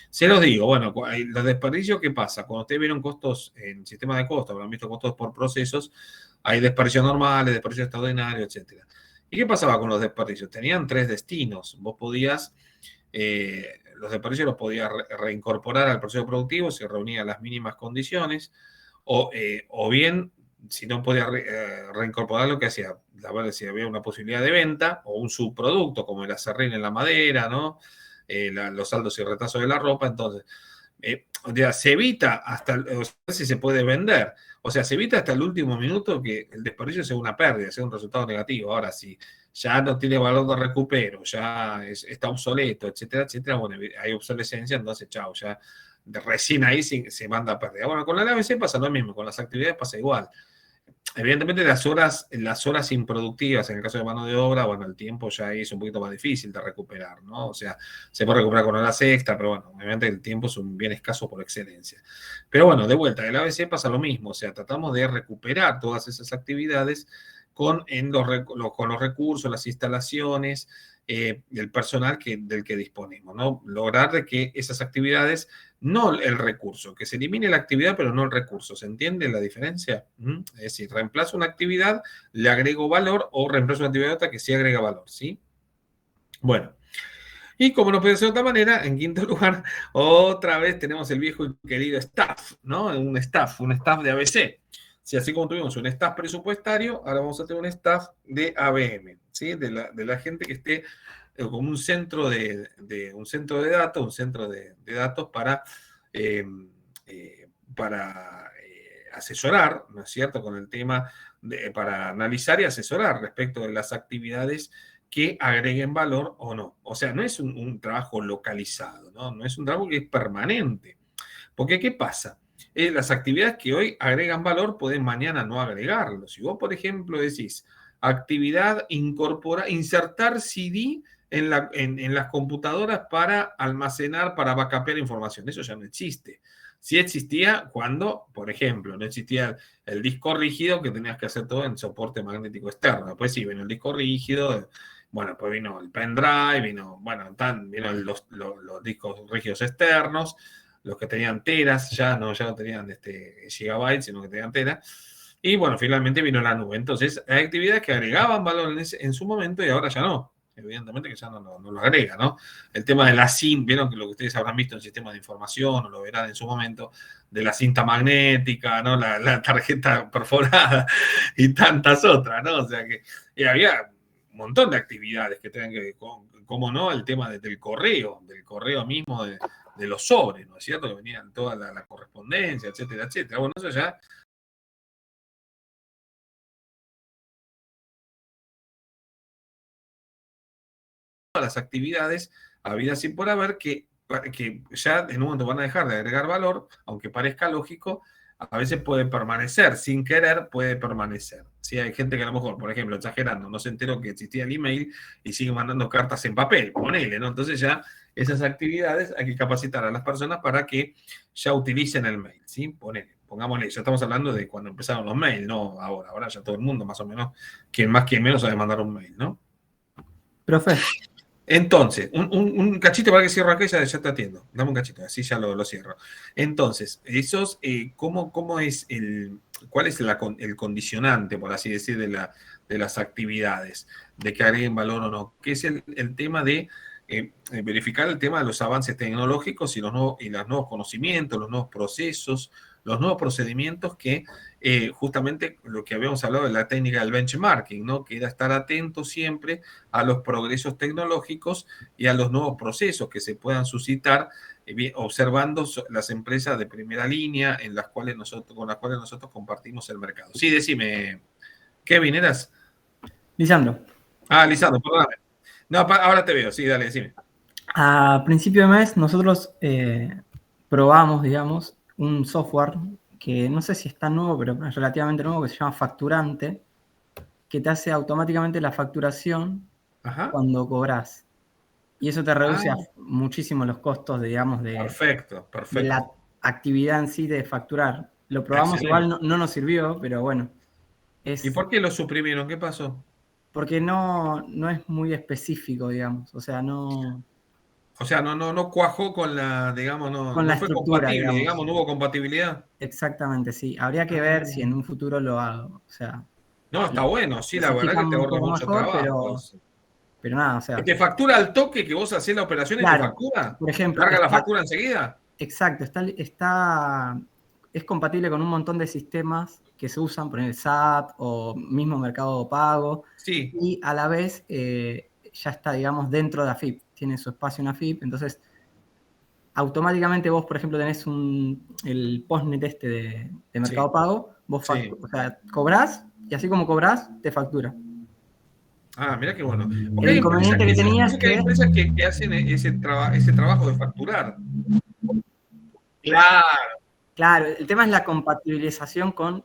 se los digo, bueno, los desperdicios, ¿qué pasa? Cuando ustedes vieron costos en sistema de costos, habrán visto costos por procesos, hay desperdicios normales, desperdicios extraordinarios, etcétera. ¿Y qué pasaba con los desperdicios? Tenían 3 destinos. Vos podías, los desperdicios los podías reincorporar al proceso productivo si reunían las mínimas condiciones, o bien, si no podías reincorporar, lo que hacía, la verdad, si había una posibilidad de venta o un subproducto como el acerrín en la madera, ¿no? Los saldos y retazos de la ropa, entonces se evita si se puede vender, o sea, se evita hasta el último minuto que el desperdicio sea una pérdida, sea un resultado negativo. Ahora, si ya no tiene valor de recupero, ya está obsoleto, etcétera, etcétera, bueno, hay obsolescencia, entonces chao, ya recién ahí se manda a perder. Bueno, con la ABC pasa lo mismo, con las actividades pasa igual. Evidentemente las horas improductivas, en el caso de mano de obra, bueno, el tiempo ya es un poquito más difícil de recuperar, ¿no? O sea, se puede recuperar con horas extra, pero bueno, obviamente el tiempo es un bien escaso por excelencia. Pero bueno, de vuelta, en el ABC pasa lo mismo, o sea, tratamos de recuperar todas esas actividades con los recursos, las instalaciones el personal del que disponemos, ¿no? Lograr de que esas actividades, no el recurso, que se elimine la actividad, pero no el recurso. ¿Se entiende la diferencia? Es decir, reemplazo una actividad, le agrego valor, o reemplazo una actividad otra que sí agrega valor, ¿sí? Bueno. Y como no puede ser de otra manera, en quinto lugar, otra vez tenemos el viejo y querido staff, ¿no? Un staff de ABC. Si así como tuvimos un staff presupuestario, ahora vamos a tener un staff de ABM, ¿sí? De la gente que esté como un centro de datos, para asesorar, ¿no es cierto?, con el tema para analizar y asesorar respecto de las actividades que agreguen valor o no. O sea, no es un trabajo localizado, ¿no? No es un trabajo que es permanente. Porque, ¿qué pasa? Las actividades que hoy agregan valor pueden mañana no agregarlo. Si vos, por ejemplo, decís actividad insertar CD en las computadoras para almacenar, para backupear información, eso ya no existe. Sí existía cuando, por ejemplo, no existía el disco rígido, que tenías que hacer todo en soporte magnético externo. Después sí, vino el disco rígido, bueno, pues vino el pendrive, vino los discos rígidos externos, los que tenían teras, ya no tenían gigabytes, sino que tenían teras. Y bueno, finalmente vino la nube. Entonces, hay actividades que agregaban valor en su momento y ahora ya no. Evidentemente que ya no lo agrega, ¿no? El tema de la cinta, vieron que lo que ustedes habrán visto en sistemas de información, o lo verán en su momento, de la cinta magnética, ¿no? La tarjeta perforada y tantas otras, ¿no? O sea que había un montón de actividades que tengan que ver con, cómo no, el tema del correo mismo, de los sobres, ¿no es cierto? Que venían toda la correspondencia, etcétera, etcétera. Bueno, eso ya las actividades habidas y por haber que ya en un momento van a dejar de agregar valor, aunque parezca lógico, a veces puede permanecer, sin querer puede permanecer. Si hay gente que a lo mejor, por ejemplo, exagerando, no se enteró que existía el email y sigue mandando cartas en papel, ponele, ¿no? Entonces ya esas actividades hay que capacitar a las personas para que ya utilicen el mail, ¿sí? Pongámosle, ya estamos hablando de cuando empezaron los mails, no ahora ya todo el mundo más o menos, quien más, quien menos sabe mandar un mail, ¿no? Profe. Entonces, un cachito para que cierro acá, ya te atiendo. Dame un cachito, así ya lo cierro. Entonces, esos, ¿cómo es cuál es el condicionante, por así decir, de las actividades, de que agreguen valor o no? Que es el tema de verificar el tema de los avances tecnológicos y los nuevos conocimientos, los nuevos procesos, los nuevos procedimientos que justamente lo que habíamos hablado de la técnica del benchmarking, ¿no? Que era estar atento siempre a los progresos tecnológicos y a los nuevos procesos que se puedan suscitar, observando las empresas de primera línea con las cuales nosotros compartimos el mercado. Sí, decime, Kevin, ¿eras? Lisandro. Lisandro, perdóname. No, ahora te veo, sí, dale, decime. A principio de mes nosotros probamos, digamos, un software que no sé si es tan nuevo, pero es relativamente nuevo, que se llama Facturante, que te hace automáticamente la facturación cuando cobras. Y eso te reduce muchísimo los costos, digamos, perfecto. De la actividad en sí de facturar. Lo probamos, igual no nos sirvió, pero bueno. ¿Y por qué lo suprimieron? ¿Qué pasó? Porque no es muy específico, digamos. O sea, no cuajó con la, digamos, con la fue estructura, compatible, digamos, no hubo compatibilidad. Exactamente, sí. Habría que ver si en un futuro lo hago. O sea. No, está bueno, sí, la verdad que te ahorra mucho trabajo. Pero nada, o sea. ¿Te factura al toque que vos hacés la operación y te factura? Por ejemplo. ¿Larga la factura enseguida? Exacto, es compatible con un montón de sistemas que se usan, por ejemplo, el SAP o mismo Mercado Pago. Sí. Y a la vez ya está, digamos, dentro de AFIP. Tiene su espacio en AFIP, entonces automáticamente vos, por ejemplo, tenés el postnet de Mercado Pago, vos o sea, cobrás y así como cobrás, te factura. Mira qué bueno. El inconveniente que tenía es que hay empresas que hacen ese trabajo de facturar. Claro, el tema es la compatibilización con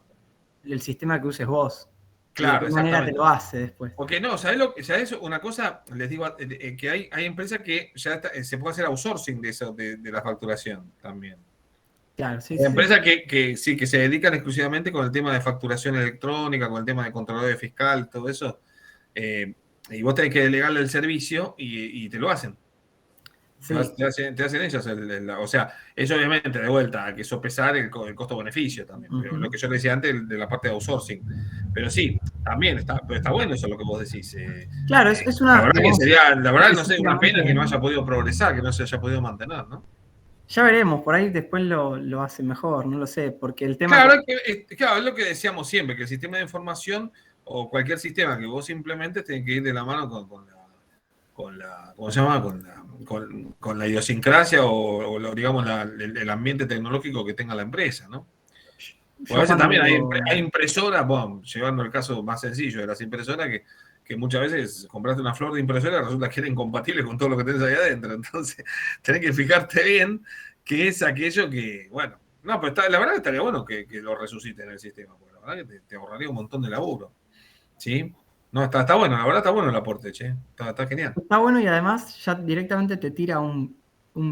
el sistema que uses vos. Claro, de qué manera te lo hace después. Porque no, ¿sabes una cosa? Les digo que hay empresas que ya se puede hacer outsourcing de eso, de la facturación también. Claro, sí. Hay empresas que se dedican exclusivamente con el tema de facturación electrónica, con el tema de controlador fiscal, todo eso. Y vos tenés que delegarle el servicio y te lo hacen. Sí, Te hacen ellos. O sea, ellos obviamente, de vuelta, hay que sopesar el costo-beneficio también. Pero lo que yo le decía antes de la parte de outsourcing. Pero sí, también está bueno eso lo que vos decís. claro, es La una. verdad que digamos, sería, la verdad, no sé, una pena específicamente- que no haya podido progresar, que no se haya podido mantener, ¿no? Ya veremos, por ahí después lo hacen mejor, no lo sé, porque el tema. Claro, claro, es lo que decíamos siempre, que el sistema de información o cualquier sistema que vos implementes tiene que ir de la mano con la ¿cómo se llama? Con la idiosincrasia digamos, el ambiente tecnológico que tenga la empresa, ¿no? Porque a veces también hay impresoras, bueno, llevando el caso más sencillo de las impresoras, que muchas veces compraste una flor de impresora y resulta que era incompatible con todo lo que tenés ahí adentro. Entonces, tenés que fijarte bien qué es aquello que, bueno, no, pues la verdad que estaría bueno que lo resucite en el sistema, porque la verdad que te ahorraría un montón de laburo. ¿Sí? No, está bueno, la verdad está bueno el aporte, che. Está genial. Está bueno y además ya directamente te tira un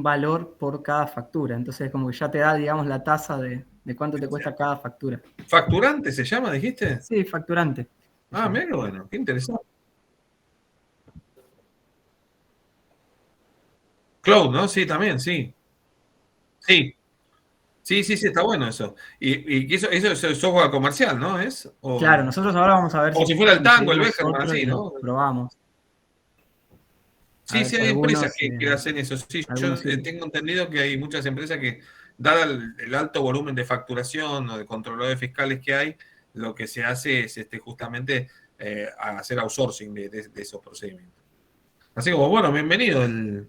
valor por cada factura. Entonces, como que ya te da, digamos, la tasa de cuánto te cuesta cada factura. ¿Facturante se llama, dijiste? Sí, facturante. Ah, mira, bueno, qué interesante. Cloud, ¿no? Sí, también, sí. Sí. Sí, está bueno eso. Y eso es software comercial, ¿no? Claro, nosotros ahora vamos a ver como si fuera el Tango, el conseguimos Beckerman, otro así, y ¿no? probamos. A Sí, ver sí, si hay empresas algunos, que hacen eso. Sí, yo algunos sí. tengo entendido que hay muchas empresas que, dada el alto volumen de facturación o de controladores fiscales que hay, lo que se hace es justamente hacer outsourcing de esos procedimientos. Así como, bueno, bienvenido el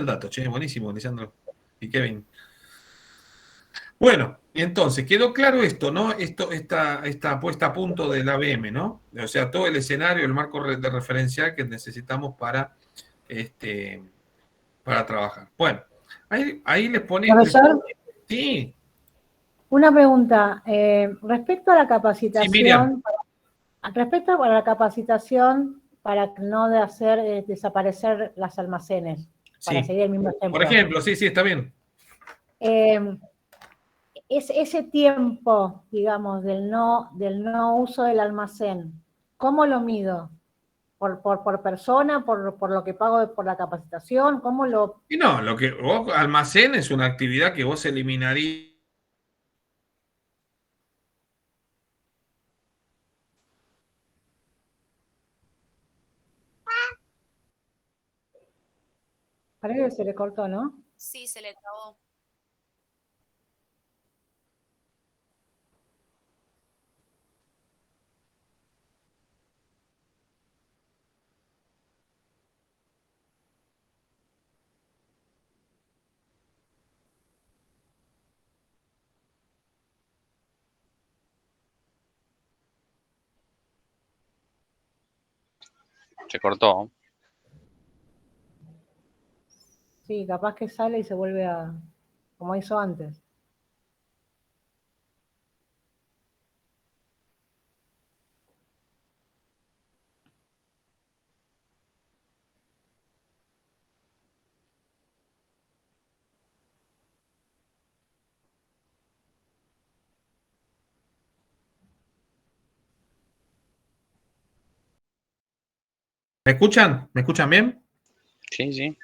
dato, che, buenísimo, Lisandro y Kevin. Bueno, y entonces, quedó claro esto, ¿no? Esta puesta a punto del ABM, ¿no? O sea, todo el escenario, el marco de referencial que necesitamos para trabajar. Bueno, ahí les ponemos. Profesor, Sí, una pregunta. Respecto a la sí, capacitación, Miriam. respecto a la capacitación para no de hacer desaparecer las almacenes, para Sí. seguir el mismo ejemplo. Por ejemplo, sí, está bien. Ese tiempo, digamos, del no uso del almacén, ¿cómo lo mido? ¿Por persona, por lo que pago por la capacitación? ¿Cómo lo...? Y no, lo que vos almacén es una actividad que vos eliminarías. Parece que se le cortó, ¿no? Sí, se le trabó. Se cortó. Sí, capaz que sale y se vuelve a... como hizo antes. ¿Me escuchan? ¿Me escuchan bien? Sí, sí.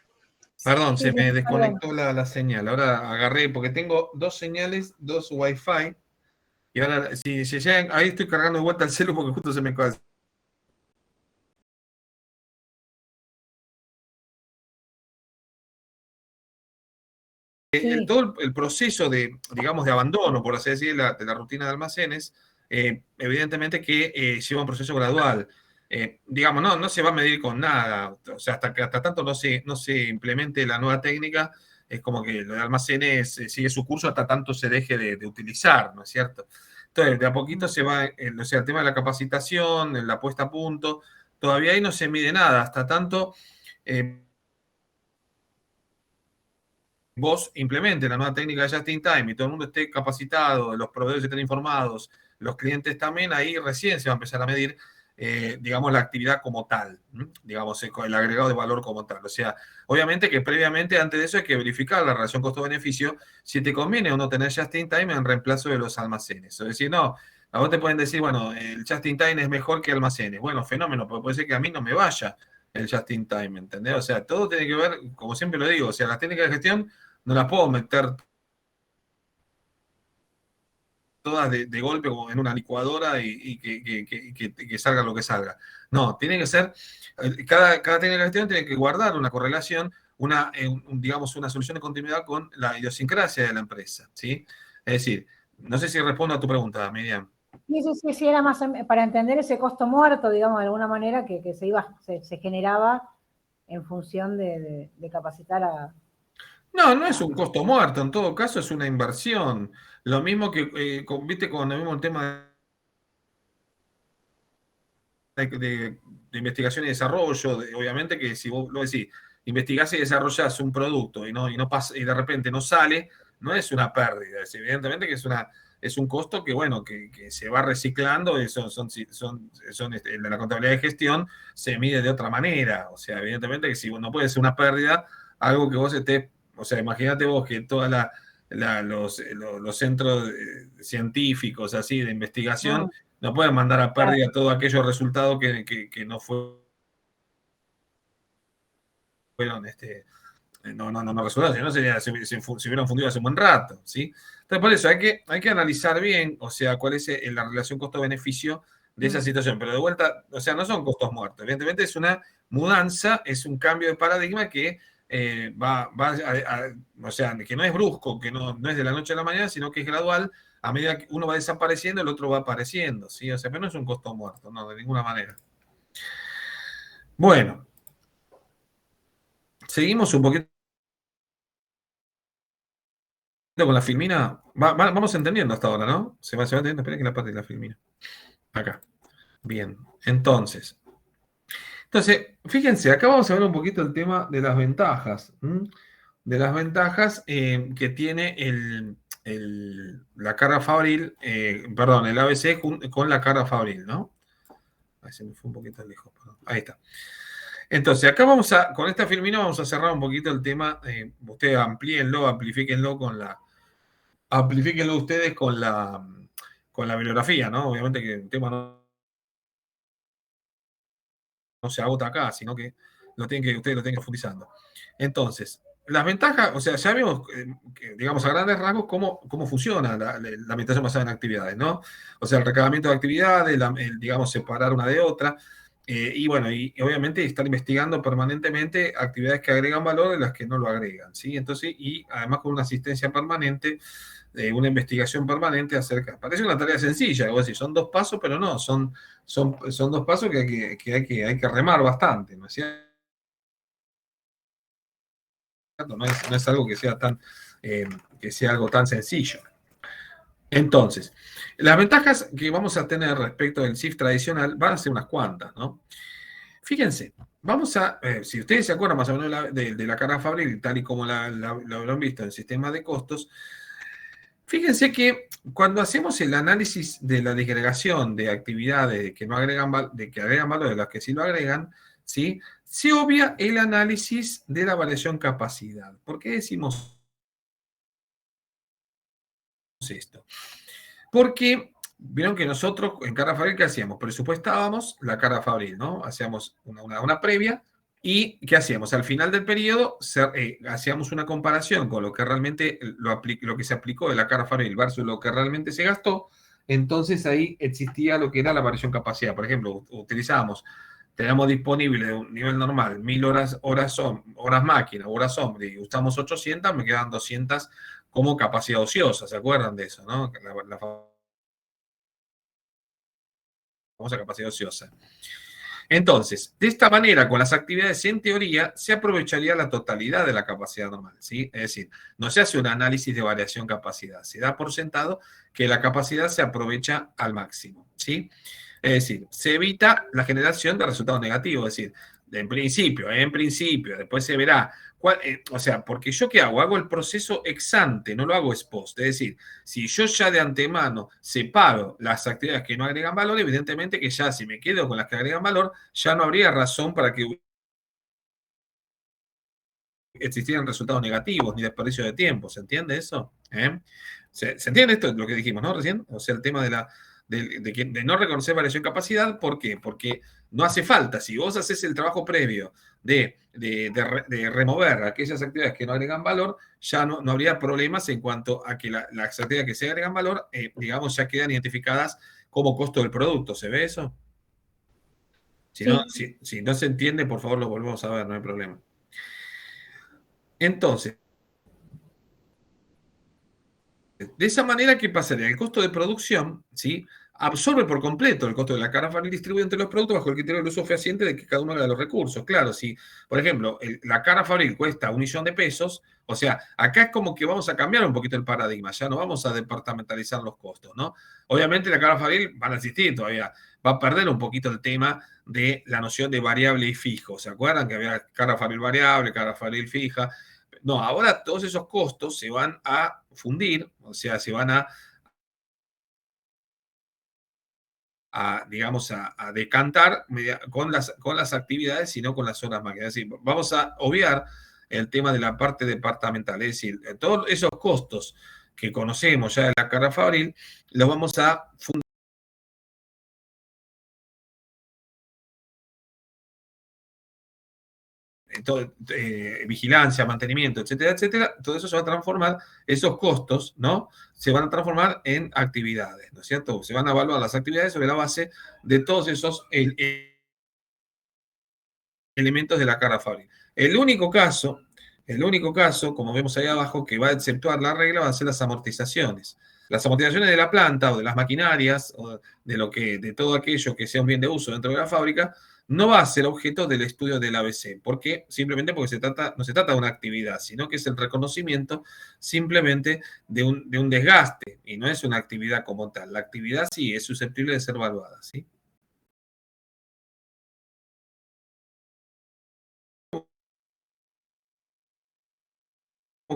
Perdón, Sí, se me sí, desconectó la señal. Ahora agarré, porque tengo dos señales, dos Wi-Fi. Y ahora, si llegan, ahí estoy cargando de vuelta el celu porque justo se me cae. Sí. Todo el proceso de, digamos, de abandono, por así decir, de la rutina de almacenes, evidentemente que lleva un proceso gradual. Digamos, no se va a medir con nada. O sea, hasta tanto no se implemente la nueva técnica, es como que lo de almacenes sigue su curso hasta tanto se deje de utilizar, ¿no es cierto? Entonces, de a poquito se va, o sea, el tema de la capacitación, la puesta a punto, todavía ahí no se mide nada, hasta tanto vos implementes la nueva técnica de Just in Time y todo el mundo esté capacitado, los proveedores estén informados, los clientes también, ahí recién se va a empezar a medir, digamos, la actividad como tal, digamos, el agregado de valor como tal. O sea, obviamente que previamente, antes de eso, hay que verificar la relación costo-beneficio, si te conviene o no tener Just in Time en reemplazo de los almacenes. Es decir, no, A vos te pueden decir, bueno, el just in time es mejor que almacenes. Bueno, fenómeno, porque puede ser que a mí no me vaya el just in time, ¿entendés? O sea, todo tiene que ver, como siempre lo digo, o sea, las técnicas de gestión no las puedo meter todas de golpe como en una licuadora y que salga lo que salga. No, tiene que ser, cada técnica de gestión tiene que guardar una correlación, digamos, una solución de continuidad con la idiosincrasia de la empresa, ¿sí? Es decir, no sé si respondo a tu pregunta, Miriam. Sí, era más para entender ese costo muerto, digamos, de alguna manera, que se generaba en función de capacitar a... No es un costo muerto, en todo caso es una inversión. Lo mismo que, viste, con el mismo tema de investigación y desarrollo, obviamente que si vos lo decís, investigás y desarrollás un producto y no pasa, y de repente no sale, no es una pérdida, evidentemente que es un costo que, bueno, que se va reciclando, eso en la contabilidad de gestión se mide de otra manera, o sea, evidentemente que si no puede ser una pérdida, algo que vos estés, o sea, imagínate vos que todos los centros científicos así de investigación no pueden mandar a pérdida todos aquellos resultados que no fueron, no resultaron, si no se hubieran fundido hace un buen rato, ¿sí? Entonces, por eso hay que analizar bien, o sea, cuál es la relación costo-beneficio de esa situación, pero de vuelta, o sea, no son costos muertos, evidentemente es una mudanza, es un cambio de paradigma que o sea, que no es brusco, que no es de la noche a la mañana, sino que es gradual, a medida que uno va desapareciendo, el otro va apareciendo, ¿sí? O sea, pero no es un costo muerto, no, de ninguna manera. Bueno, seguimos un poquito con la filmina. Vamos entendiendo hasta ahora, ¿no? Se va entendiendo. Esperen que la parte de la filmina. Acá. Bien. Entonces, fíjense, acá vamos a ver un poquito el tema de las ventajas. De las ventajas que tiene la carga fabril, perdón, el ABC con la carga fabril, ¿no? Ahí se me fue un poquito lejos, perdón. Ahí está. Entonces, acá con esta filmina vamos a cerrar un poquito el tema. Ustedes amplifíquenlo ustedes con la bibliografía, ¿no? Obviamente que el tema no se agota acá, sino que ustedes lo tienen que ir profundizando. Entonces, las ventajas, o sea, ya vemos, digamos, a grandes rasgos cómo funciona la administración basada en actividades, ¿no? O sea, el recabamiento de actividades, digamos, separar una de otra, y bueno, y obviamente estar investigando permanentemente actividades que agregan valor y las que no lo agregan, ¿sí? Entonces, y además con una asistencia permanente, una investigación permanente acerca. Parece una tarea sencilla, vos decís, son 2 pasos, pero no, son 2 pasos que hay que remar bastante, ¿no es cierto? No es algo que sea algo tan sencillo. Entonces, las ventajas que vamos a tener respecto del SIF tradicional van a ser unas cuantas, ¿no? Fíjense, si ustedes se acuerdan más o menos de la carga fabril, tal y como la habrán visto en el sistema de costos, fíjense que cuando hacemos el análisis de la disgregación de actividades que agregan valor de las que sí lo agregan, ¿sí? Se obvia el análisis de la variación capacidad. ¿Por qué decimos esto? Porque vieron que nosotros en carga fabril, ¿qué hacíamos? Presupuestábamos la carga fabril, ¿no? Hacíamos una previa y ¿qué hacíamos? Al final del periodo hacíamos una comparación con lo que realmente lo que se aplicó de la carga fabril versus lo que realmente se gastó. Entonces ahí existía lo que era la variación capacidad. Por ejemplo, teníamos disponible de un nivel normal 1000 horas máquina, horas hombre, y usamos 800, me quedan 200 como capacidad ociosa. ¿Se acuerdan de eso, no? La famosa capacidad ociosa. Entonces, de esta manera, con las actividades en teoría, se aprovecharía la totalidad de la capacidad normal, ¿sí? Es decir, no se hace un análisis de variación capacidad, se da por sentado que la capacidad se aprovecha al máximo, ¿sí? Es decir, se evita la generación de resultados negativos, es decir, en principio, después se verá. O sea, porque yo ¿qué hago? Hago el proceso ex ante, no lo hago ex post. Es decir, si yo ya de antemano separo las actividades que no agregan valor, evidentemente que ya si me quedo con las que agregan valor, ya no habría razón para que existieran resultados negativos ni desperdicio de tiempo. ¿Se entiende eso? ¿Se entiende esto? Lo que dijimos, ¿no? Recién. O sea, el tema de no reconocer variación de capacidad. ¿Por qué? Porque no hace falta. Si vos haces el trabajo previo de remover aquellas actividades que no agregan valor, ya no habría problemas en cuanto a que las actividades que se agregan valor, digamos, ya quedan identificadas como costo del producto. ¿Se ve eso? Si no se entiende, por favor lo volvemos a ver, no hay problema. Entonces, de esa manera, ¿qué pasaría? El costo de producción, ¿sí?, absorbe por completo el costo de la carga fabril distribuida entre los productos bajo el criterio del uso fehaciente de que cada uno haga los recursos. Claro, si, por ejemplo, la carga fabril cuesta 1 millón de pesos, o sea, acá es como que vamos a cambiar un poquito el paradigma, ya no vamos a departamentalizar los costos, ¿no? Obviamente la carga fabril van a existir todavía, va a perder un poquito el tema de la noción de variable y fijo. ¿Se acuerdan que había carga fabril variable, carga fabril fija? No, ahora todos esos costos se van a fundir, o sea, se van a digamos, a decantar con las actividades y no con las horas máquinas. Es decir, vamos a obviar el tema de la parte departamental. Es decir, todos esos costos que conocemos ya de la carga fabril, los vamos a fundir. Vigilancia, mantenimiento, etcétera, etcétera, todo eso se va a transformar, esos costos, ¿no? Se van a transformar en actividades, ¿no es cierto? Se van a evaluar las actividades sobre la base de todos esos elementos de la carga fabril. El único caso, como vemos ahí abajo, que va a exceptuar la regla van a ser las amortizaciones. Las amortizaciones de la planta o de las maquinarias o de todo aquello que sea un bien de uso dentro de la fábrica no va a ser objeto del estudio del ABC. ¿Por qué? Simplemente porque no se trata de una actividad, sino que es el reconocimiento simplemente de un desgaste y no es una actividad como tal. La actividad sí es susceptible de ser evaluada, ¿sí?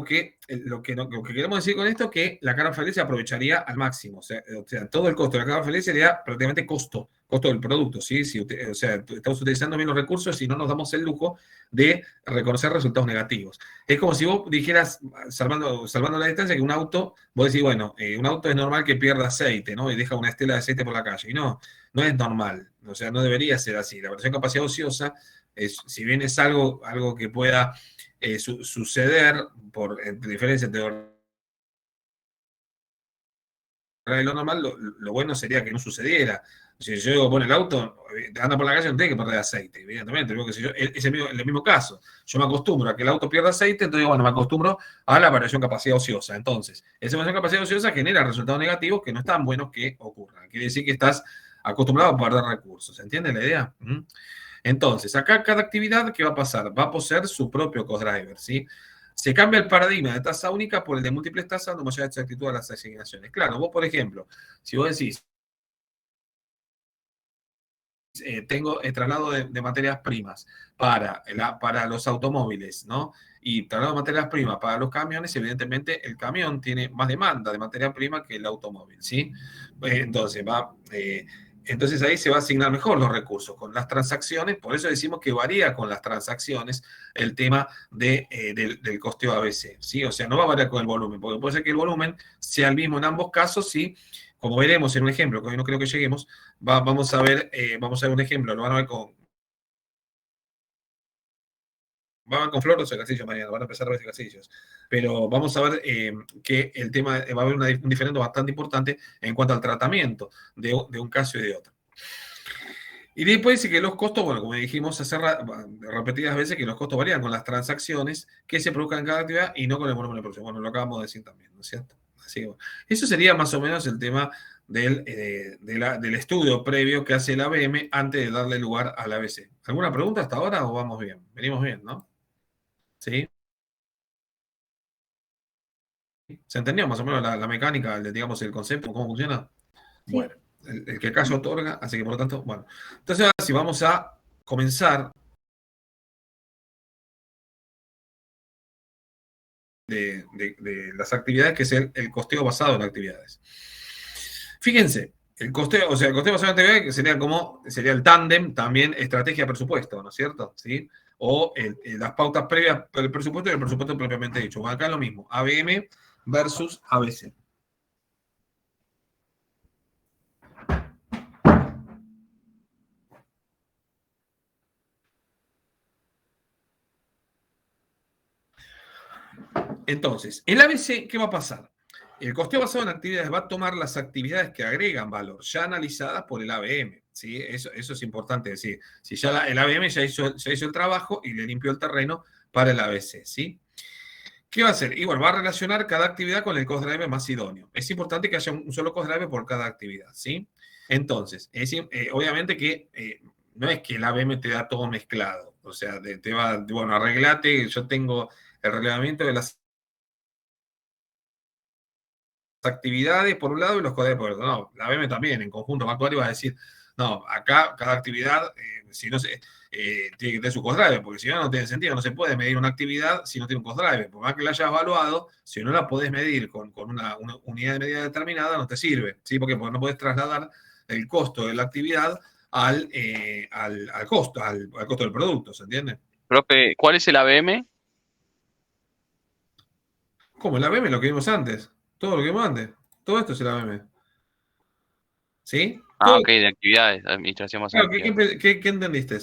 Que lo que queremos decir con esto es que la carga fabril se aprovecharía al máximo. O sea, todo el costo de la carga fabril sería prácticamente costo del producto, ¿sí? O sea, estamos utilizando bien los recursos y no nos damos el lujo de reconocer resultados negativos. Es como si vos dijeras, salvando la distancia, que un auto, vos decís, bueno, un auto es normal que pierda aceite, ¿no? Y deja una estela de aceite por la calle. Y no es normal. O sea, no debería ser así. La versión capacidad ociosa, si bien es algo que pueda suceder por diferencia entre lo normal, lo bueno sería que no sucediera. Si yo digo, bueno, el auto anda por la calle, no tiene que perder aceite, evidentemente. Es el mismo caso. Yo me acostumbro a que el auto pierda aceite, entonces, bueno, me acostumbro a la variación capacidad ociosa. Entonces, esa variación capacidad ociosa genera resultados negativos que no están buenos que ocurran. Quiere decir que estás acostumbrado a perder recursos. ¿Se entiende la idea? Entonces, acá cada actividad, ¿qué va a pasar? Va a poseer su propio cost driver, ¿sí? Se cambia el paradigma de tasa única por el de múltiples tasas, dando mayor exactitud a las asignaciones. Claro, vos, por ejemplo, si vos decís, tengo el traslado de materias primas para los automóviles, ¿no? Y traslado de materias primas para los camiones, evidentemente el camión tiene más demanda de materia prima que el automóvil, ¿sí? Entonces ahí se va a asignar mejor los recursos con las transacciones, por eso decimos que varía con las transacciones el tema del costeo ABC, ¿sí? O sea, no va a variar con el volumen, porque puede ser que el volumen sea el mismo en ambos casos, ¿sí? Como veremos en un ejemplo, que hoy no creo que lleguemos, vamos a ver un ejemplo, lo van a ver con Flor los ejercicios mañana, van a empezar a ver ejercicios. Pero vamos a ver que el tema va a haber un diferendo bastante importante en cuanto al tratamiento de un caso y de otro. Y después dice que los costos, bueno, como dijimos hace repetidas veces, que los costos varían con las transacciones que se produzcan en cada actividad y no con el volumen de producción. Bueno, lo acabamos de decir también, ¿no es cierto? Así que, eso sería más o menos el tema del estudio previo que hace el ABM antes de darle lugar al ABC. ¿Alguna pregunta hasta ahora o vamos bien? Venimos bien, ¿no? ¿Sí? ¿Se entendió más o menos la mecánica, digamos, el concepto, cómo funciona? Sí. Bueno, el que acá se otorga, así que por lo tanto, bueno. Entonces, ahora sí, vamos a comenzar de las actividades, que es el costeo basado en actividades. Fíjense, el costeo basado en actividades, que sería el tándem, también estrategia-presupuesto, ¿no es cierto? ¿Sí? O las pautas previas del presupuesto y el presupuesto propiamente dicho. Bueno, acá es lo mismo, ABM versus ABC. Entonces, el ABC, ¿qué va a pasar? El costeo basado en actividades va a tomar las actividades que agregan valor, ya analizadas por el ABM. ¿Sí? Eso es importante decir. Si ya el ABM ya hizo el trabajo y le limpió el terreno para el ABC. ¿Sí? ¿Qué va a hacer? Y bueno, va a relacionar cada actividad con el cost driver más idóneo. Es importante que haya un solo cost driver por cada actividad. ¿Sí? Entonces, obviamente que no es que el ABM te da todo mezclado. O sea, te va, bueno, arreglate, yo tengo el relevamiento de las actividades por un lado y los códigos por otro. No, la ABM también, en conjunto va a actuar y va a decir, no, acá cada actividad, si no se, tiene que tener su cost driver, porque si no, no tiene sentido, no se puede medir una actividad si no tiene un cost driver. Por más que la hayas evaluado, si no la podés medir con una unidad de medida determinada, no te sirve, ¿sí? Porque no podés trasladar el costo de la actividad al costo del producto, ¿se entiende? Profe, ¿cuál es el ABM? ¿Cómo? El ABM lo que vimos antes. Todo lo que vimos antes. Todo esto es el ABM. ¿Sí? Ah, ok, de actividades, administración más Claro, actividades. ¿qué entendiste?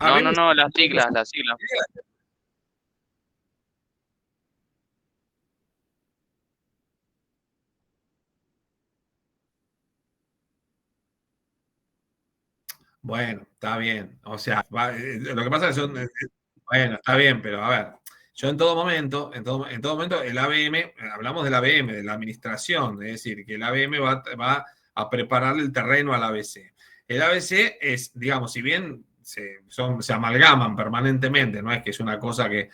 No, las siglas. Bueno, está bien. O sea, lo que pasa es que bueno, está bien, pero a ver, yo en todo momento, el ABM, hablamos del ABM, de la administración, es decir, que el ABM va a prepararle el terreno al ABC. El ABC es, digamos, si bien se amalgaman permanentemente, no es que es una cosa que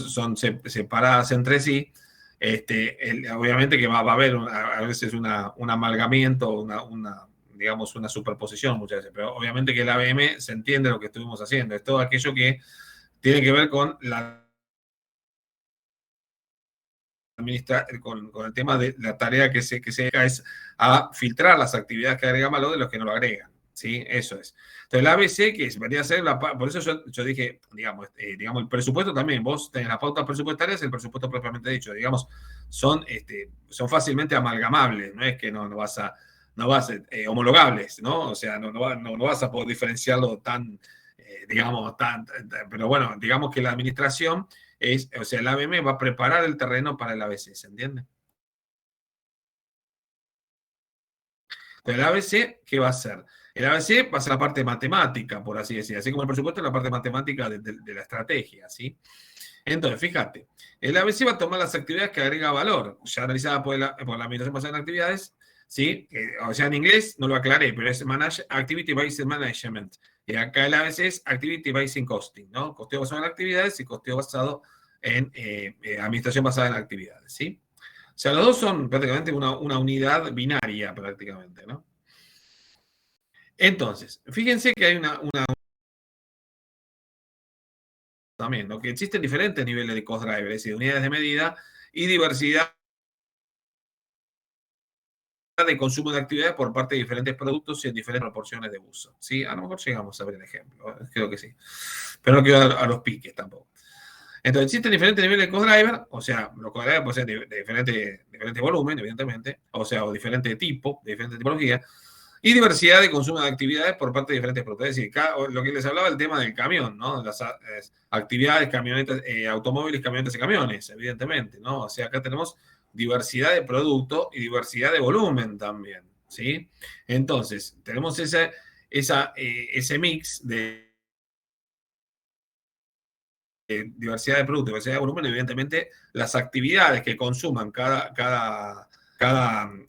son separadas entre sí, obviamente que va a haber a veces un amalgamiento, digamos, una superposición muchas veces, pero obviamente que el ABM se entiende lo que estuvimos haciendo, es todo aquello que tiene que ver con con el tema de la tarea que se dedica es a filtrar las actividades que agregan valor de los que no lo agregan. ¿Sí? Eso es. Entonces, el ABC, que debería ser por eso yo dije, digamos, el presupuesto también, vos tenés las pautas presupuestarias, el presupuesto propiamente dicho, digamos, son fácilmente amalgamables, no es que no vas a homologables, ¿no? O sea, no vas a poder diferenciarlo digamos, pero bueno, digamos que la administración o sea, el ABM va a preparar el terreno para el ABC, ¿se entiende? Pero el ABC, ¿qué va a hacer? El ABC va a ser la parte matemática, por así decir, así como el presupuesto es la parte matemática de la estrategia, ¿sí? Entonces, fíjate, el ABC va a tomar las actividades que agrega valor, ya analizadas por la administración basada en actividades, ¿sí? O sea, en inglés no lo aclaré, pero es Activity Based Management. Y acá el ABC es Activity Based Costing, ¿no? Costeo basado en actividades y costeo basado en administración basada en actividades, ¿sí? O sea, los dos son prácticamente una unidad binaria, prácticamente, ¿no? Entonces, fíjense que hay también, ¿no? Que existen diferentes niveles de cost driver, es decir, unidades de medida y diversidad de consumo de actividades por parte de diferentes productos y en diferentes proporciones de uso. ¿Sí? A lo mejor llegamos a ver el ejemplo, creo que sí. Pero no quiero dar a los piques tampoco. Entonces, existen diferentes niveles de cost driver, o sea, los cost drivers pueden ser de diferente volumen, evidentemente, o sea, o diferente tipo, de diferente tipología, y diversidad de consumo de actividades por parte de diferentes productos. Es decir, lo que les hablaba el tema del camión, ¿no? Las actividades, camionetas, automóviles, camionetas y camiones, evidentemente, ¿no? O sea, acá tenemos diversidad de producto y diversidad de volumen también, ¿sí? Entonces, tenemos ese mix de diversidad de producto, diversidad de volumen, evidentemente las actividades que consuman cada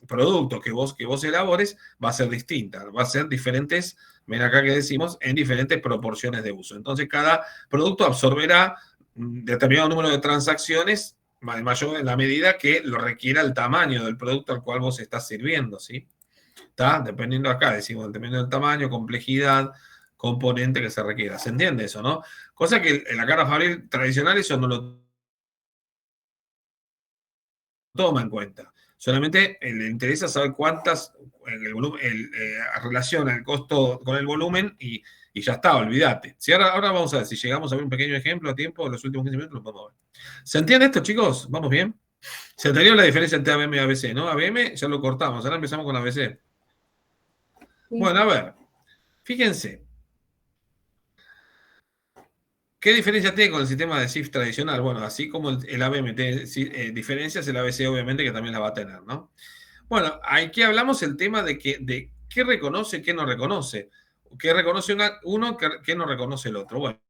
producto que vos elabores va a ser distinta, va a ser diferentes, ven acá que decimos, en diferentes proporciones de uso. Entonces, cada producto absorberá determinado número de transacciones mayor en la medida que lo requiera el tamaño del producto al cual vos estás sirviendo, ¿sí? ¿Está? Dependiendo acá, decimos, dependiendo del tamaño, complejidad, componente que se requiera. ¿Se entiende eso, no? Cosa que en la carga fabril tradicional eso no lo toma en cuenta. Solamente le interesa saber cuántas relaciona el costo con el volumen y ya está, olvídate. Si ahora vamos a ver si llegamos a ver un pequeño ejemplo a tiempo, en los últimos 15 minutos lo podemos ver. ¿Se entiende esto, chicos? ¿Vamos bien? Se entendió la diferencia entre ABM y ABC, ¿no? ABM ya lo cortamos, ahora empezamos con ABC. Sí. Bueno, a ver, fíjense. ¿Qué diferencia tiene con el sistema de SIF tradicional? Bueno, así como el ABM tiene diferencias, el ABC obviamente que también las va a tener, ¿no? Bueno, aquí hablamos el tema de qué reconoce, qué no reconoce. ¿Qué reconoce uno, qué no reconoce el otro? Bueno,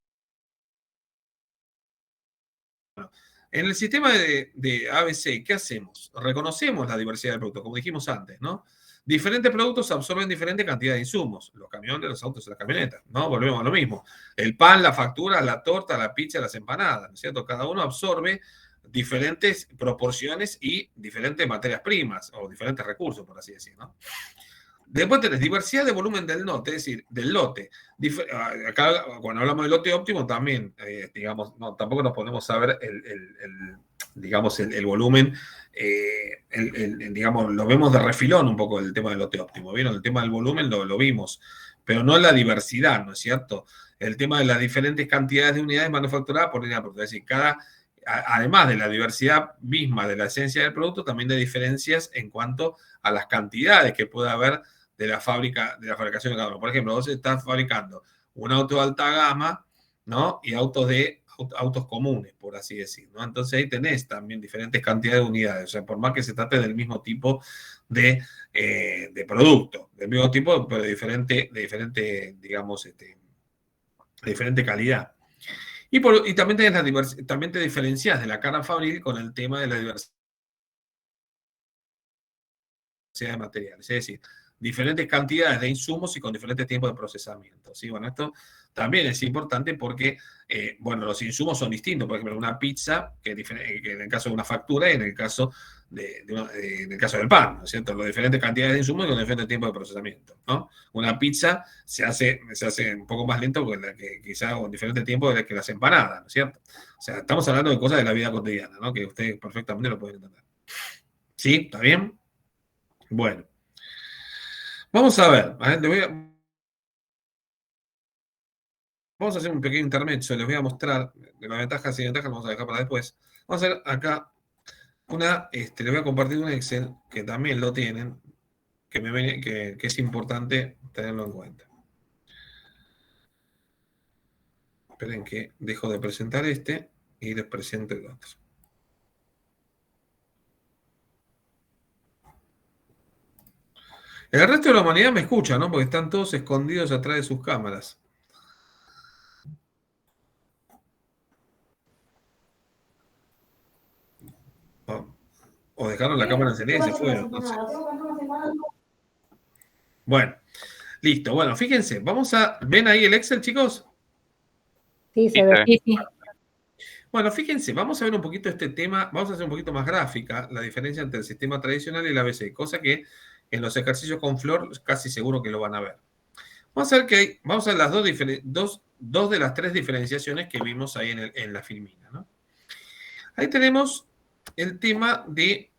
en el sistema de ABC, ¿qué hacemos? Reconocemos la diversidad de productos, como dijimos antes, ¿no? Diferentes productos absorben diferente cantidad de insumos. Los camiones, los autos y las camionetas, ¿no? Volvemos a lo mismo. El pan, la factura, la torta, la pizza, las empanadas, ¿no es cierto? Cada uno absorbe diferentes proporciones y diferentes materias primas o diferentes recursos, por así decirlo, ¿no? Después tenés diversidad de volumen del lote, es decir, del lote. Acá, cuando hablamos del lote óptimo, también, digamos, no, tampoco nos ponemos a ver digamos, el volumen, digamos, lo vemos de refilón un poco el tema del lote óptimo. ¿Vieron? El tema del volumen lo vimos, pero no la diversidad, ¿no es cierto? El tema de las diferentes cantidades de unidades manufacturadas por unidad, es decir, además de la diversidad misma de la esencia del producto, también de diferencias en cuanto a las cantidades que puede haber de la fabricación de cada uno. Por ejemplo, vos estás fabricando un auto de alta gama, ¿no? Y autos comunes, por así decir, ¿no? Entonces ahí tenés también diferentes cantidades de unidades, o sea, por más que se trate del mismo tipo de producto, del mismo tipo, pero de diferente, digamos, de diferente calidad. Y también también te diferencias de la cara fabril con el tema de la diversidad de materiales, es decir, diferentes cantidades de insumos y con diferentes tiempos de procesamiento. ¿Sí? Bueno, esto también es importante porque, bueno, los insumos son distintos. Por ejemplo, una pizza, que en el caso de una factura y en el caso en el caso del pan, ¿no es cierto? Las diferentes cantidades de insumos y con diferentes tiempos de procesamiento, ¿no? Una pizza se hace un poco más lento que quizá con diferente tiempo que las empanadas, ¿no es cierto? O sea, estamos hablando de cosas de la vida cotidiana, ¿no? Que ustedes perfectamente lo pueden entender. ¿Sí? ¿Está bien? Bueno. Vamos a ver, vamos a hacer un pequeño intermezzo, les voy a mostrar de las ventajas y desventajas, vamos a dejar para después. Vamos a hacer acá les voy a compartir un Excel que también lo tienen, que es importante tenerlo en cuenta. Esperen que dejo de presentar y les presento el otro. El resto de la humanidad me escucha, ¿no? Porque están todos escondidos atrás de sus cámaras. O dejaron la cámara encendida y se fueron. No sé. Bueno, listo. Bueno, fíjense, ¿ven ahí el Excel, chicos? Sí, se ve. Sí, sí. Bueno, fíjense, vamos a ver un poquito este tema, vamos a hacer un poquito más gráfica la diferencia entre el sistema tradicional y el ABC, cosa que en los ejercicios con Flor casi seguro que lo van a ver. Vamos a ver las dos de las tres diferenciaciones que vimos ahí en la filmina, ¿no? Ahí tenemos el tema de...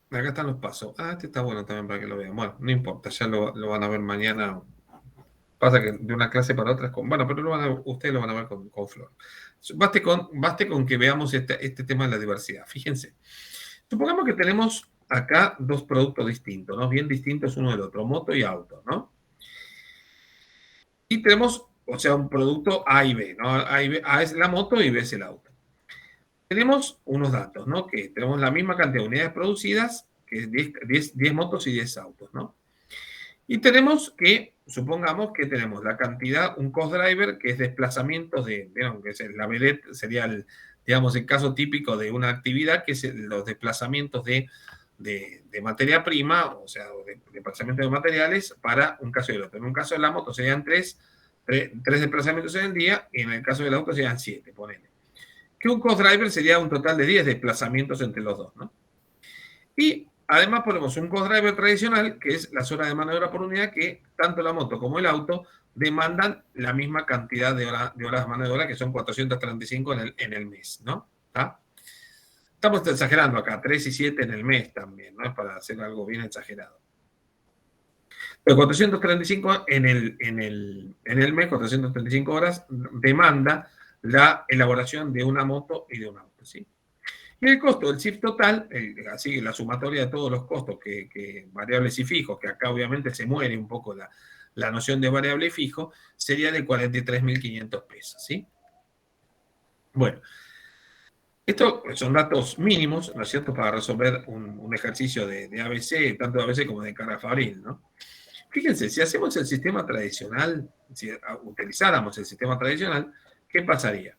Acá están los pasos. Este está bueno también para que lo vean. Bueno, no importa, ya lo van a ver mañana. Pasa que de una clase para otra es con... Bueno, pero ustedes lo van a ver con Flor. Baste con que veamos este tema de la diversidad. Fíjense. Supongamos que tenemos acá dos productos distintos, ¿no? Bien distintos uno del otro, moto y auto, ¿no? Y tenemos, o sea, un producto A y B, ¿no? A es la moto y B es el auto. Tenemos unos datos, ¿no? Que tenemos la misma cantidad de unidades producidas, que es 10 motos y 10 autos, ¿no? Y tenemos supongamos que tenemos la cantidad, un cost driver, que es desplazamientos ¿vieron? Que es la vedette, sería digamos, el caso típico de una actividad, que es los desplazamientos de materia prima, o sea, de desplazamiento de materiales para un caso y el otro. En un caso de la moto serían tres desplazamientos en el día, y en el caso del auto serían 7, ponele. Que un cost driver sería un total de 10 desplazamientos entre los dos, ¿no? Y además ponemos un cost driver tradicional, que es las horas de mano de obra por unidad, que tanto la moto como el auto demandan la misma cantidad de horas de mano de obra, que son 435 en el mes, ¿no? ¿Está? Estamos exagerando acá, 3 y 7 en el mes también, ¿no? Es para hacer algo bien exagerado. Pero 435 en el mes, 435 horas, demanda la elaboración de una moto y de un auto, ¿sí? Y el costo del SIF total, así la sumatoria de todos los costos, variables y fijos, que acá obviamente se muere un poco la noción de variable y fijo, sería de 43.500 pesos, ¿sí? Bueno, estos son datos mínimos, ¿no es cierto?, para resolver un ejercicio de ABC, tanto de ABC como de Cara Fabril, ¿no? Fíjense, si hacemos el sistema tradicional, si utilizáramos el sistema tradicional, ¿qué pasaría?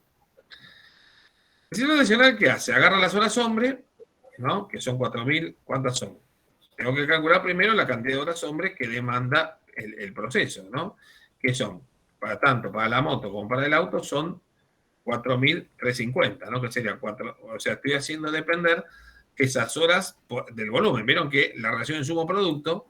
El sistema tradicional, ¿qué hace? Agarra las horas hombre, ¿no? Que son 4.000, ¿cuántas son? Tengo que calcular primero la cantidad de horas hombre que demanda el proceso, ¿no? Que son, tanto para la moto como para el auto, son 4.350, ¿no? Que sería 4, o sea, estoy haciendo depender esas horas del volumen. Vieron que la relación insumo-producto,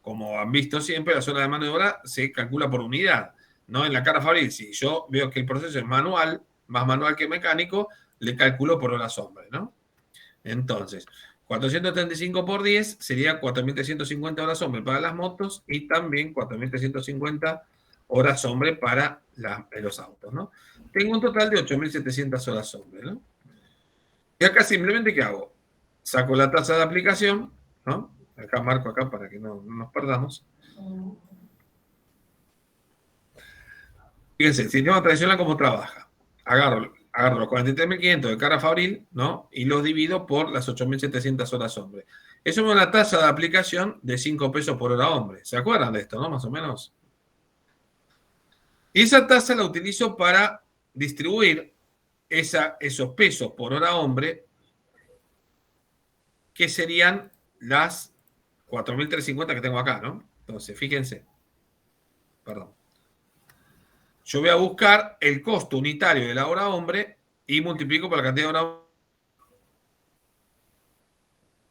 como han visto siempre, las horas de mano de obra se calcula por unidad, ¿no? En la Cara Fabril, si yo veo que el proceso es manual, más manual que mecánico, le calculo por horas hombre, ¿no? Entonces, 435 por 10 sería 4.350 horas hombre para las motos y también 4.350 horas hombre para los autos, ¿no? Tengo un total de 8.700 horas hombre, ¿no? Y acá simplemente, ¿qué hago? Saco la tasa de aplicación, ¿no? Acá marco acá para que no nos perdamos. Fíjense, el sistema tradicional, ¿cómo trabaja? Agarro los 43.500 de Cara Fabril, ¿no? Y los divido por las 8.700 horas hombre. Eso me da una tasa de aplicación de 5 pesos por hora hombre. ¿Se acuerdan de esto, no? Más o menos. Y esa tasa la utilizo para distribuir esos pesos por hora hombre, que serían las 4.350 que tengo acá, ¿no? Entonces, fíjense. Perdón. Yo voy a buscar el costo unitario de la hora hombre y multiplico por la cantidad de hora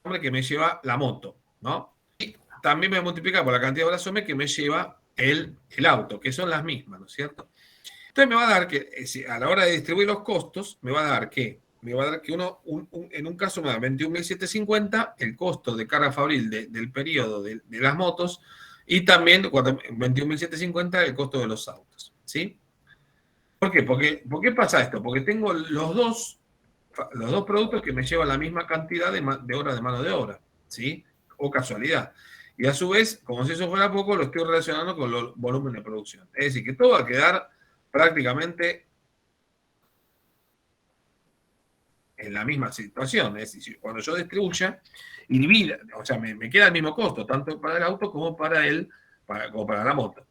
hombre que me lleva la moto, ¿no? Y también me voy a multiplicar por la cantidad de horas hombre que me lleva el auto, que son las mismas, ¿no es cierto? Entonces me va a dar que, a la hora de distribuir los costos, me va a dar que en un caso me da 21.750 el costo de Cara Fabril del periodo de las motos y también 21.750 el costo de los autos, ¿sí? ¿Por qué? ¿Por qué pasa esto? Porque tengo los dos productos que me llevan la misma cantidad de horas de mano de obra, ¿sí? O casualidad. Y a su vez, como si eso fuera poco, lo estoy relacionando con los volúmenes de producción. Es decir, que todo va a quedar prácticamente en la misma situación. Es decir, cuando yo distribuya y divida, o sea, me queda el mismo costo, tanto para el auto como para la moto.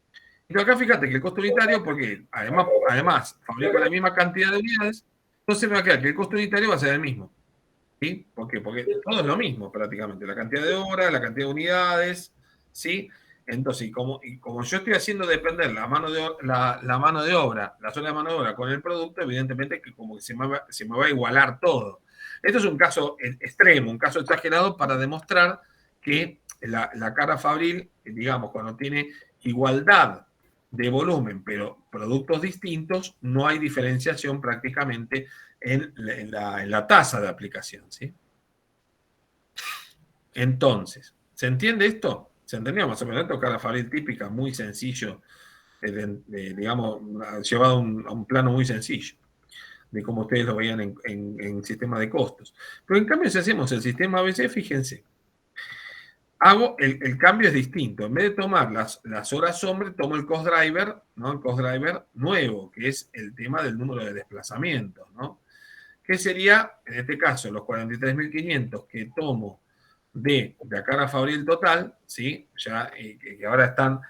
Pero acá fíjate que el costo unitario, porque además fabrico la misma cantidad de unidades, entonces me va a quedar que el costo unitario va a ser el mismo. ¿Sí? ¿Por qué? Porque todo es lo mismo prácticamente, la cantidad de horas, la cantidad de unidades, ¿sí? Entonces, como yo estoy haciendo depender la mano de obra, la zona de mano de obra con el producto, evidentemente que como que se me va a igualar todo. Esto es un caso extremo, un caso exagerado para demostrar que la Cara Fabril, digamos, cuando tiene igualdad de volumen, pero productos distintos, no hay diferenciación prácticamente en la tasa de aplicación, ¿sí? Entonces, ¿se entiende esto? ¿Se entendía más o menos esto? Cara Fabril típica, muy sencillo, digamos, llevado a un plano muy sencillo, de cómo ustedes lo veían en sistema de costos. Pero en cambio, si hacemos el sistema ABC, fíjense, el cambio es distinto. En vez de tomar las horas hombre, tomo el cost driver, ¿no? El cost driver nuevo, que es el tema del número de desplazamientos, ¿no? Que sería, en este caso, los 43.500 que tomo de Cara Fabril total, ¿sí? Ya, que ahora están,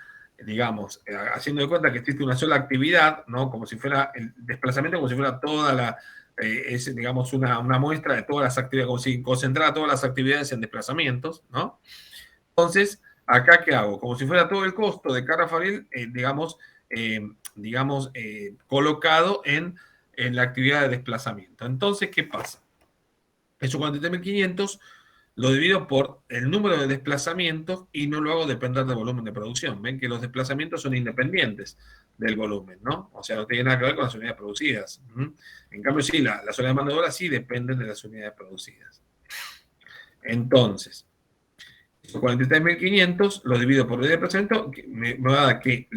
digamos, haciendo de cuenta que existe una sola actividad, ¿no? Como si fuera el desplazamiento, como si fuera toda digamos, una muestra de todas las actividades, como si concentrara todas las actividades en desplazamientos, ¿no? Entonces, acá, ¿qué hago? Como si fuera todo el costo de Cara Fabril, colocado en la actividad de desplazamiento. Entonces, ¿qué pasa? Esos 43.500 lo divido por el número de desplazamientos y no lo hago depender del volumen de producción. Ven que los desplazamientos son independientes del volumen, ¿no? O sea, no tiene nada que ver con las unidades producidas. En cambio, sí, las unidades de mano de obra sí dependen de las unidades producidas. Entonces, esos 43.500 lo divido por el desplazamiento, me va a dar que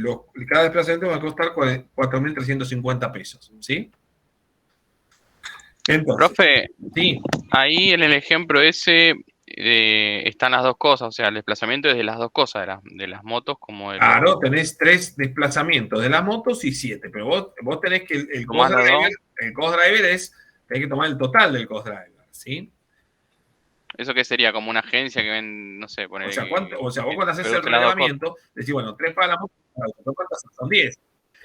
cada desplazamiento va a costar 4.350 pesos, ¿sí? Entonces, profe, sí. ahí en el ejemplo ese, están las dos cosas, o sea, el desplazamiento es de las dos cosas, de las motos como de Claro, tenés 3 desplazamientos de las motos y 7, pero vos tenés que el cost driver tenés que tomar el total del cost driver, ¿sí? ¿Eso qué sería? Como una agencia que ven, no sé, poner. O sea, vos cuando haces el relevamiento, decís, bueno, 3 para la moto, ¿cuántas son? 10.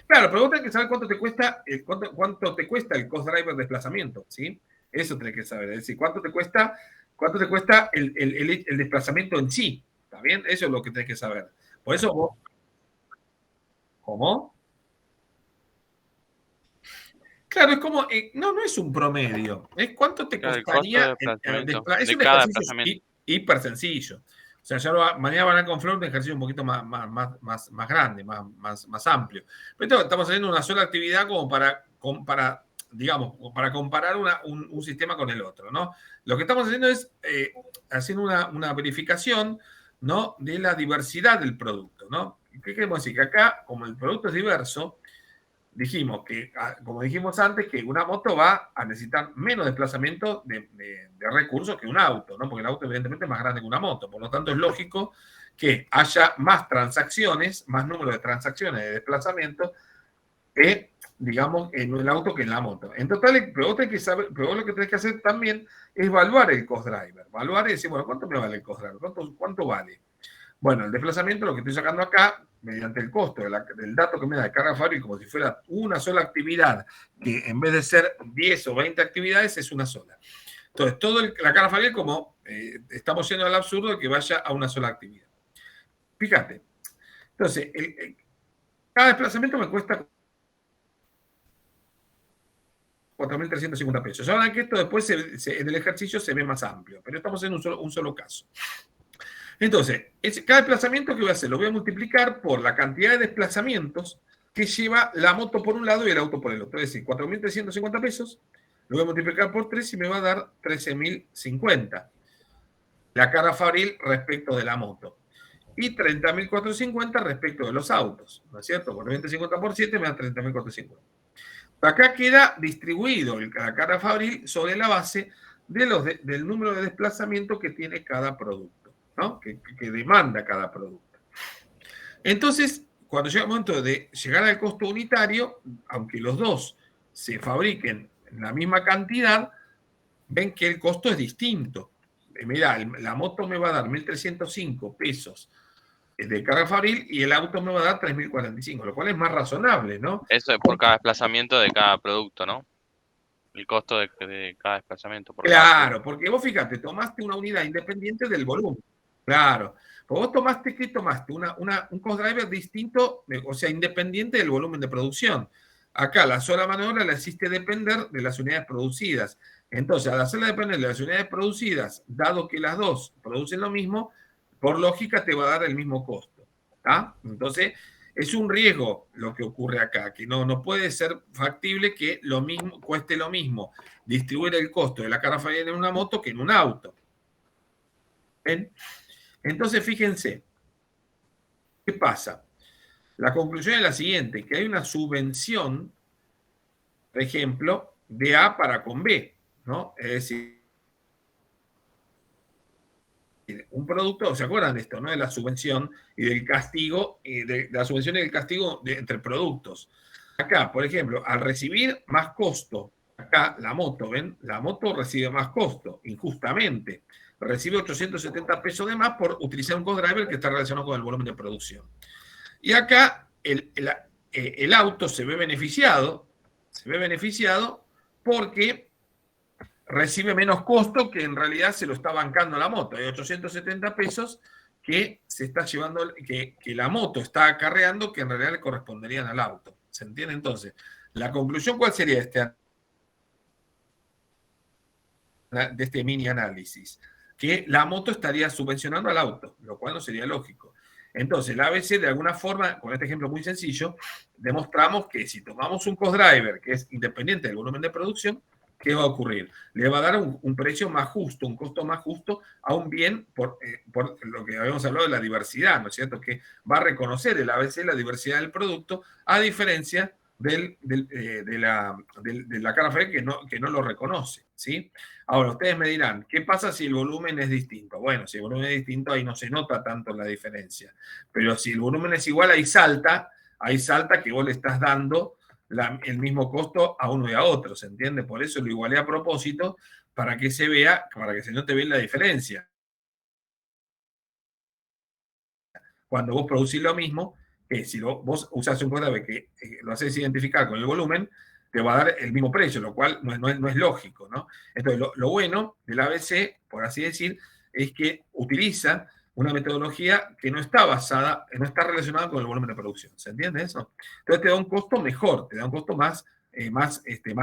Claro, pero vos tenés que saber cuánto te cuesta el cost driver desplazamiento, ¿sí? Eso tenés que saber, es decir, cuánto te cuesta el desplazamiento en sí, ¿está bien? Eso es lo que tenés que saber. Por eso vos... ¿Cómo? Claro, es como... no es un promedio, es cuánto te costaría es un ejercicio hiper sencillo. O sea, ya mañana van a confrontar un ejercicio un poquito más grande, más amplio. Pero estamos haciendo una sola actividad como para comparar un sistema con el otro, ¿no? Lo que estamos haciendo es haciendo una verificación, ¿no?, de la diversidad del producto, ¿no? ¿Qué queremos decir? Que acá, como el producto es diverso, dijimos que, como dijimos antes, que una moto va a necesitar menos desplazamiento de recursos que un auto, ¿no? Porque el auto evidentemente es más grande que una moto, por lo tanto es lógico que haya más transacciones, más número de transacciones de desplazamiento que, digamos, en el auto que en la moto. En total, pero vos lo que tenés que hacer también es evaluar el cost driver, evaluar y decir, bueno, ¿cuánto me vale el cost driver? ¿Cuánto vale? Bueno, el desplazamiento lo que estoy sacando acá, mediante el costo del dato que me da de carga fabril, como si fuera una sola actividad, que en vez de ser 10 o 20 actividades, es una sola. Entonces, la carga fabril, como estamos yendo al absurdo de que vaya a una sola actividad. Fíjate. Entonces, cada desplazamiento me cuesta 4.350 pesos. Ahora que esto después en el ejercicio se ve más amplio, pero estamos en un solo caso. Entonces, cada desplazamiento que voy a hacer lo voy a multiplicar por la cantidad de desplazamientos que lleva la moto por un lado y el auto por el otro. Es decir, 4.350 pesos, lo voy a multiplicar por 3 y me va a dar 13.050. La carga fabril respecto de la moto. Y 30.450 respecto de los autos, ¿no es cierto? 4.350 por 7 me da 30.450. Acá queda distribuido la carga fabril sobre la base del número de desplazamiento que tiene cada producto, ¿no? Que demanda cada producto. Entonces, cuando llega el momento de llegar al costo unitario, aunque los dos se fabriquen en la misma cantidad, ven que el costo es distinto. Mirá, la moto me va a dar 1.305 pesos de carga fabril y el auto me va a dar 3.045, lo cual es más razonable, ¿no? Eso es por cada desplazamiento de cada producto, ¿no? El costo de cada desplazamiento. Claro, porque vos fíjate, tomaste una unidad independiente del volumen. Claro. Pues vos tomaste un cost driver distinto, o sea, independiente del volumen de producción. Acá la sola maniobra la hiciste depender de las unidades producidas. Entonces, al hacerla depender de las unidades producidas, dado que las dos producen lo mismo, por lógica te va a dar el mismo costo. ¿Tá? Entonces, es un riesgo lo que ocurre acá, que no puede ser factible que cueste lo mismo distribuir el costo de la carga fabril en una moto que en un auto. ¿Ven? Entonces, fíjense, ¿qué pasa? La conclusión es la siguiente, que hay una subvención, por ejemplo, de A para con B, ¿no? Es decir, un producto, ¿se acuerdan de esto, no? De la subvención y del castigo, de la subvención y del castigo entre productos. Acá, por ejemplo, al recibir más costo, acá la moto, ¿ven? La moto recibe más costo, injustamente. Recibe 870 pesos de más por utilizar un cost driver que está relacionado con el volumen de producción. Y acá el auto se ve beneficiado porque recibe menos costo que en realidad se lo está bancando la moto. Hay 870 pesos que se está llevando, que la moto está acarreando, que en realidad le corresponderían al auto. ¿Se entiende? Entonces, la conclusión, ¿cuál sería de este mini análisis? Que la moto estaría subvencionando al auto, lo cual no sería lógico. Entonces, la ABC, de alguna forma, con este ejemplo muy sencillo, demostramos que si tomamos un cost driver que es independiente del volumen de producción, ¿qué va a ocurrir? Le va a dar un precio más justo, un costo más justo a un bien por lo que habíamos hablado de la diversidad, ¿no es cierto? Que va a reconocer el ABC la diversidad del producto, a diferencia de la carga Fabril que no lo reconoce, ¿sí? Ahora, ustedes me dirán, ¿qué pasa si el volumen es distinto? Bueno, si el volumen es distinto, ahí no se nota tanto la diferencia. Pero si el volumen es igual, ahí salta que vos le estás dando el mismo costo a uno y a otro, ¿se entiende? Por eso lo igualé a propósito, para que se vea, para que se note bien la diferencia. Cuando vos producís lo mismo, que si vos usás un código que lo haces identificar con el volumen, te va a dar el mismo precio, lo cual no es lógico, ¿no? Entonces, lo bueno del ABC, por así decir, es que utiliza una metodología que no está basada, no está relacionada con el volumen de producción. ¿Se entiende eso? Entonces te da un costo mejor, te da un costo más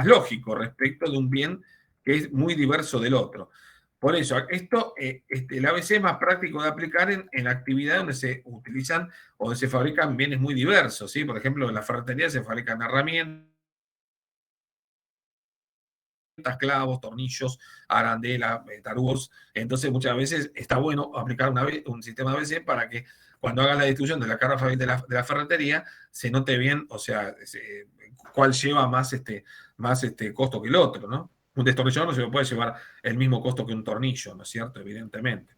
lógico respecto de un bien que es muy diverso del otro. Por eso, el ABC es más práctico de aplicar en actividades donde se utilizan o donde se fabrican bienes muy diversos, ¿sí? Por ejemplo, en la ferretería se fabrican herramientas, clavos, tornillos, arandelas, tarugos. Entonces, muchas veces está bueno aplicar un sistema ABC para que cuando hagas la distribución de la carga fabril de la ferretería se note bien, o sea, cuál lleva más costo que el otro, ¿no? Un destornillador no se puede llevar el mismo costo que un tornillo, ¿no es cierto? Evidentemente.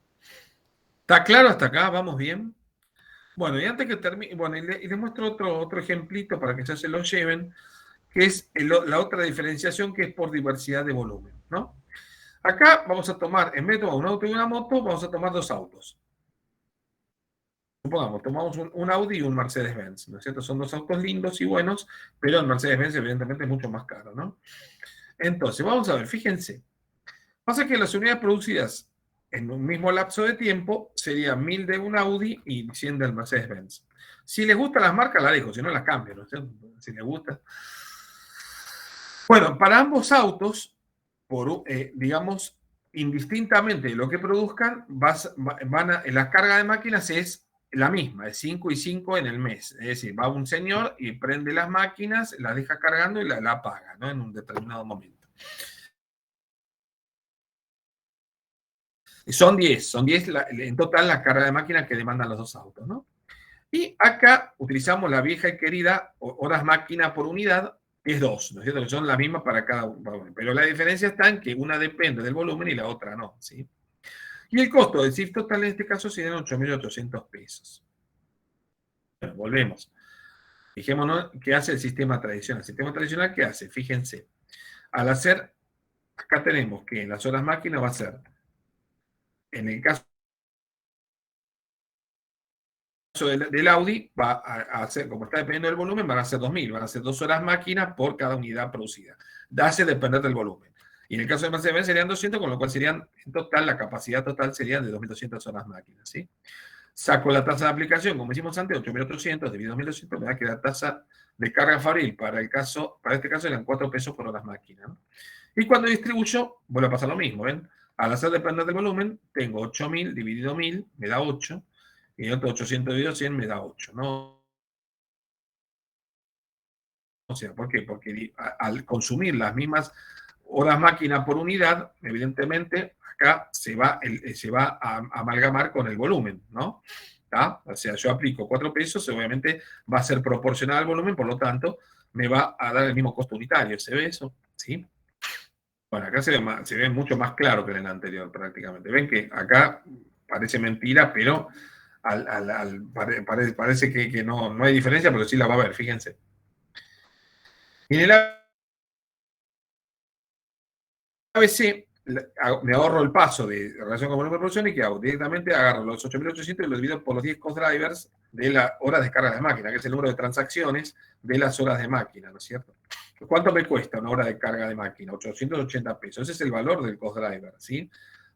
¿Está claro hasta acá? ¿Vamos bien? Bueno, y antes que termine, bueno, y les muestro otro ejemplito para que ya se lo lleven, que es la otra diferenciación, que es por diversidad de volumen, ¿no? Acá vamos a tomar, en vez de tomar un auto y una moto, vamos a tomar dos autos. Supongamos, tomamos un Audi y un Mercedes-Benz, ¿no es cierto? Son dos autos lindos y buenos, pero el Mercedes-Benz evidentemente es mucho más caro, ¿no? Entonces, vamos a ver, fíjense. Pasa que las unidades producidas en un mismo lapso de tiempo serían 1000 de un Audi y 100 del Mercedes-Benz. Si les gustan las marcas, las dejo, si no las cambio, ¿no es cierto? Si les gusta. Bueno, para ambos autos, digamos, indistintamente de lo que produzcan, la carga de máquinas es la misma, es 5 y 5 en el mes. Es decir, va un señor y prende las máquinas, las deja cargando y la apaga, ¿no? En un determinado momento. Son 10 en total la carga de máquinas que demandan los dos autos, ¿no? Y acá utilizamos la vieja y querida horas máquina por unidad, que es 2, ¿no es cierto? Que son las mismas para cada uno. Pero la diferencia está en que una depende del volumen y la otra no, ¿sí? Y el costo del CIF total en este caso serían 8.800 pesos. Bueno, volvemos. Fijémonos qué hace el sistema tradicional. El sistema tradicional, ¿qué hace? Fíjense. Al hacer, acá tenemos que en las horas máquinas va a ser, en el caso del Audi, va a hacer, como está dependiendo del volumen, van a ser 2.000, van a ser 2 horas máquinas por cada unidad producida. Hace depender del volumen. Y en el caso de Mercedes serían 200, con lo cual serían, en total, la capacidad total sería de 2.200 horas máquinas, ¿sí? Saco la tasa de aplicación, como hicimos antes, 8.800 dividido 2.200, me da que la tasa de carga fabril para este caso eran 4 pesos por horas máquinas, ¿no? Y cuando distribuyo, vuelve a pasar lo mismo, ¿ven? Al hacer depender del volumen, tengo 8.000 dividido 1.000, me da 8, y otro 800 dividido 100 me da 8, ¿no? O sea, ¿por qué? Porque al consumir las mismas horas máquina por unidad, evidentemente, acá se va a amalgamar con el volumen, ¿no? ¿Tá? O sea, yo aplico 4 pesos, obviamente va a ser proporcional al volumen, por lo tanto, me va a dar el mismo costo unitario. ¿Se ve eso? ¿Sí? Bueno, acá se ve mucho más claro que en el anterior, prácticamente. Ven que acá parece mentira, pero parece que no hay diferencia, pero sí la va a haber, fíjense. Y en el ABC me ahorro el paso de relación con volumen de producción y ¿qué hago? Directamente agarro los 8.800 y los divido por los 10 cost drivers de las horas de carga de máquina, que es el número de transacciones de las horas de máquina, ¿no es cierto? ¿Cuánto me cuesta una hora de carga de máquina? 880 pesos. Ese es el valor del cost driver, ¿sí?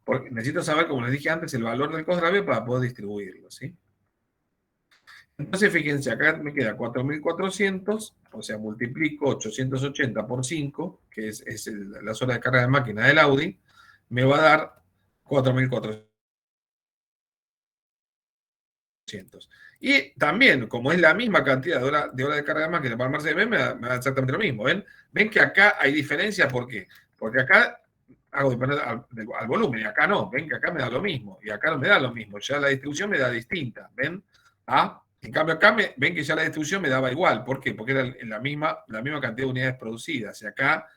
Porque necesito saber, como les dije antes, el valor del cost driver para poder distribuirlo, ¿sí? Entonces, fíjense, acá me queda 4.400, o sea, multiplico 880 por 5, que es las horas de carga de máquina del Audi, me va a dar 4.400. Y también, como es la misma cantidad de horas de carga de máquina para el Mercedes, me da exactamente lo mismo. ¿Ven que acá hay diferencia? ¿Por qué? Porque acá hago depender al volumen, y acá no. Ven que acá me da lo mismo, y acá no me da lo mismo. Ya la distribución me da distinta. ¿Ven? ¿Ah? En cambio, acá ven que ya la distribución me daba igual. ¿Por qué? Porque era la misma cantidad de unidades producidas. Y acá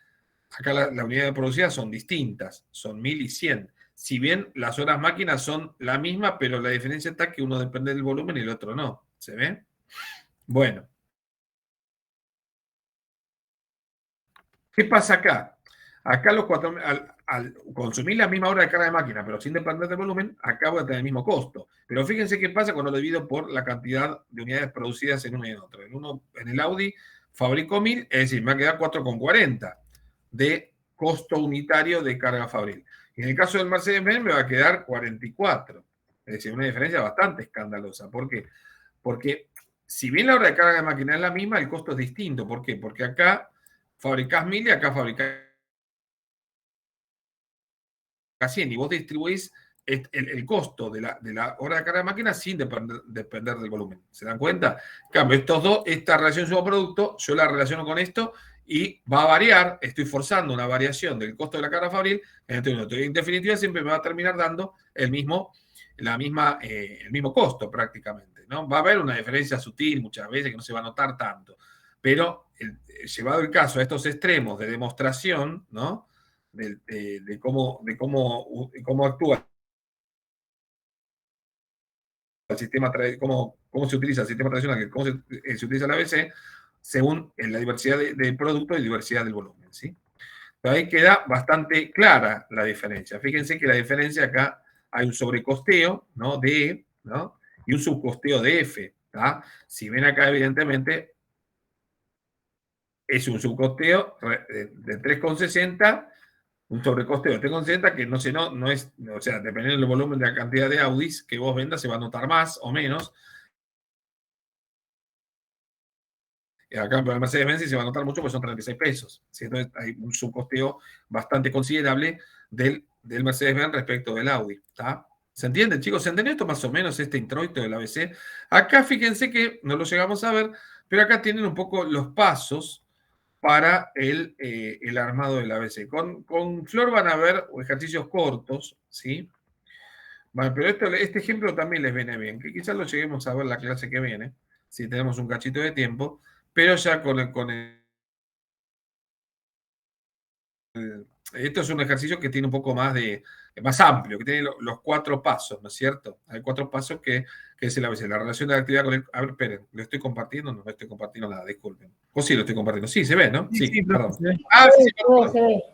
las unidades producidas son distintas, son 1000 y 100. Si bien las horas máquinas son la misma, pero la diferencia está que uno depende del volumen y el otro no. ¿Se ve? Bueno. ¿Qué pasa acá? Acá al consumir la misma hora de carga de máquina, pero sin depender del volumen, acá voy a tener el mismo costo. Pero fíjense qué pasa cuando lo divido por la cantidad de unidades producidas en uno y en otro. En el Audi fabrico 1000, es decir, me va a quedar 4,40 de costo unitario de carga fabril. Y en el caso del Mercedes-Benz me va a quedar 44. Es decir, una diferencia bastante escandalosa. ¿Por qué? Porque si bien la hora de carga de máquina es la misma, el costo es distinto. ¿Por qué? Porque acá fabricás 1000 y acá fabricás 100 y vos distribuís el costo de la hora de carga de máquina sin depender del volumen. ¿Se dan cuenta? En cambio, esta relación sumo-producto, yo la relaciono con esto y va a variar, estoy forzando una variación del costo de la carga fabril, en definitiva siempre me va a terminar dando el mismo costo prácticamente, ¿no? Va a haber una diferencia sutil muchas veces que no se va a notar tanto, pero llevado el caso a estos extremos de demostración, ¿no? De cómo actúa el sistema, cómo se utiliza el sistema tradicional, cómo se utiliza la ABC, según la diversidad del producto y diversidad del volumen, ¿sí? Pero ahí queda bastante clara la diferencia. Fíjense que la diferencia acá hay un sobrecosteo, ¿no? De E, ¿no? Y un subcosteo de F, ¿tá? Si ven acá, evidentemente, es un subcosteo de 3,60, un sobrecosteo de 3,60 que no es, o sea, dependiendo del volumen de la cantidad de Audis que vos vendas, se va a notar más o menos. Acá para el Mercedes-Benz se va a notar mucho porque son 36 pesos. ¿Sí? Entonces hay un subcosteo bastante considerable del Mercedes-Benz respecto del Audi. ¿Tá? ¿Se entiende, chicos? ¿Se entendió esto más o menos, este introito del ABC? Acá fíjense que no lo llegamos a ver, pero acá tienen un poco los pasos para el armado del ABC. Con Flor van a ver ejercicios cortos, ¿sí? Bueno, pero este ejemplo también les viene bien, que quizás lo lleguemos a ver la clase que viene, si tenemos un cachito de tiempo, pero ya esto es un ejercicio que tiene un poco más amplio, que tiene los 4 pasos, ¿no es cierto? Hay 4 pasos que es el ABC, la relación de la actividad con el... A ver, esperen, ¿lo estoy compartiendo? No estoy compartiendo nada, disculpen. O sí, lo estoy compartiendo. Sí, se ve, ¿no? Sí, perdón. Se ve.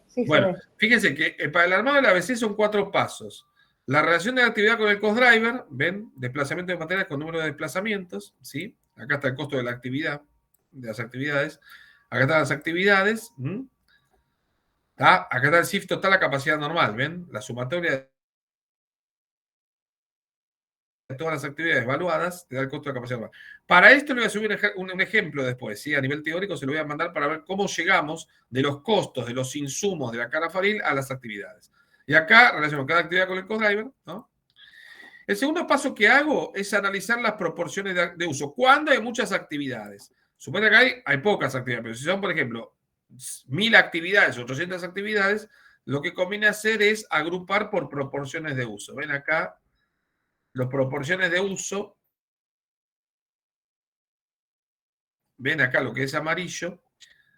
Se ve. Bueno, fíjense que para el armado del ABC son 4 pasos. La relación de la actividad con el cost driver, ¿ven? Desplazamiento de materiales con número de desplazamientos, ¿sí? Acá está el costo de la actividad, de las actividades. Acá están las actividades, ¿tá? Acá está el SIF total, la capacidad normal, ¿ven? La sumatoria de todas las actividades evaluadas te da el costo de la capacidad normal. Para esto le voy a subir un ejemplo después, ¿sí? A nivel teórico se lo voy a mandar para ver cómo llegamos de los costos de los insumos de la carga fabril a las actividades. Y acá relaciono cada actividad con el cost driver, ¿no? El segundo paso que hago es analizar las proporciones de uso. ¿Cuándo hay muchas actividades? Supone que hay pocas actividades, pero si son, por ejemplo, 1000 actividades, 800 actividades, lo que conviene hacer es agrupar por proporciones de uso. Ven acá, las proporciones de uso. Ven acá lo que es amarillo.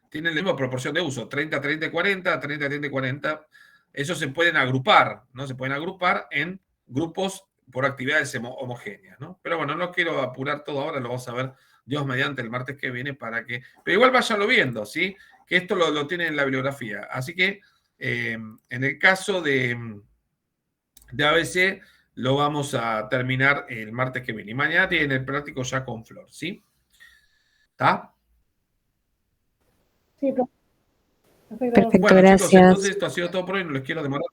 Tienen la misma proporción de uso, 30, 30 y 40, 30, 30 y 40. Esos se pueden agrupar, ¿no? Se pueden agrupar en grupos por actividades homogéneas, ¿no? Pero bueno, no quiero apurar todo ahora, lo vamos a ver Dios mediante el martes que viene para que... Pero igual váyanlo viendo, ¿sí? Que esto lo tienen en la bibliografía. Así que en el caso de ABC lo vamos a terminar el martes que viene. Y mañana tienen el práctico ya con Flor, ¿sí? ¿Está? Sí, Perfecto, bueno, gracias. chicos, entonces esto ha sido todo por hoy. No les quiero demorar.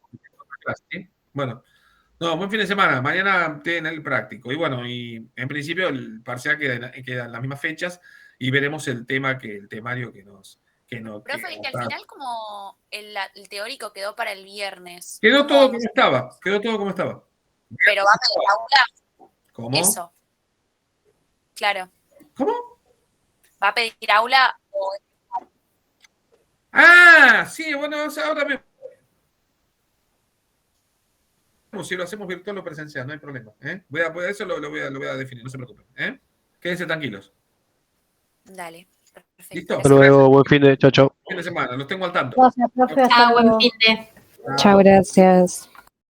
¿Sí? Bueno, no, buen fin de semana. Mañana tienen el práctico. Y bueno, y en principio el parcial queda en las mismas fechas y veremos el temario que nos... Profe, y al final como el teórico quedó para el viernes. Quedó todo como estaba. Pero va a pedir aula. ¿Cómo? Eso. Claro. ¿Cómo? ¿Va a pedir aula o...? Ah, sí, bueno, ahora mismo. Si lo hacemos virtual o presencial, no hay problema. ¿Eh? Eso lo voy a definir, no se preocupen. ¿Eh? Quédense tranquilos. Dale. Perfecto. ¿Listo? Hasta luego, buen fin de chau, chau. Fin de semana, los tengo al tanto. Gracias, profe. hasta Chao, buen luego. fin de. Chao, gracias.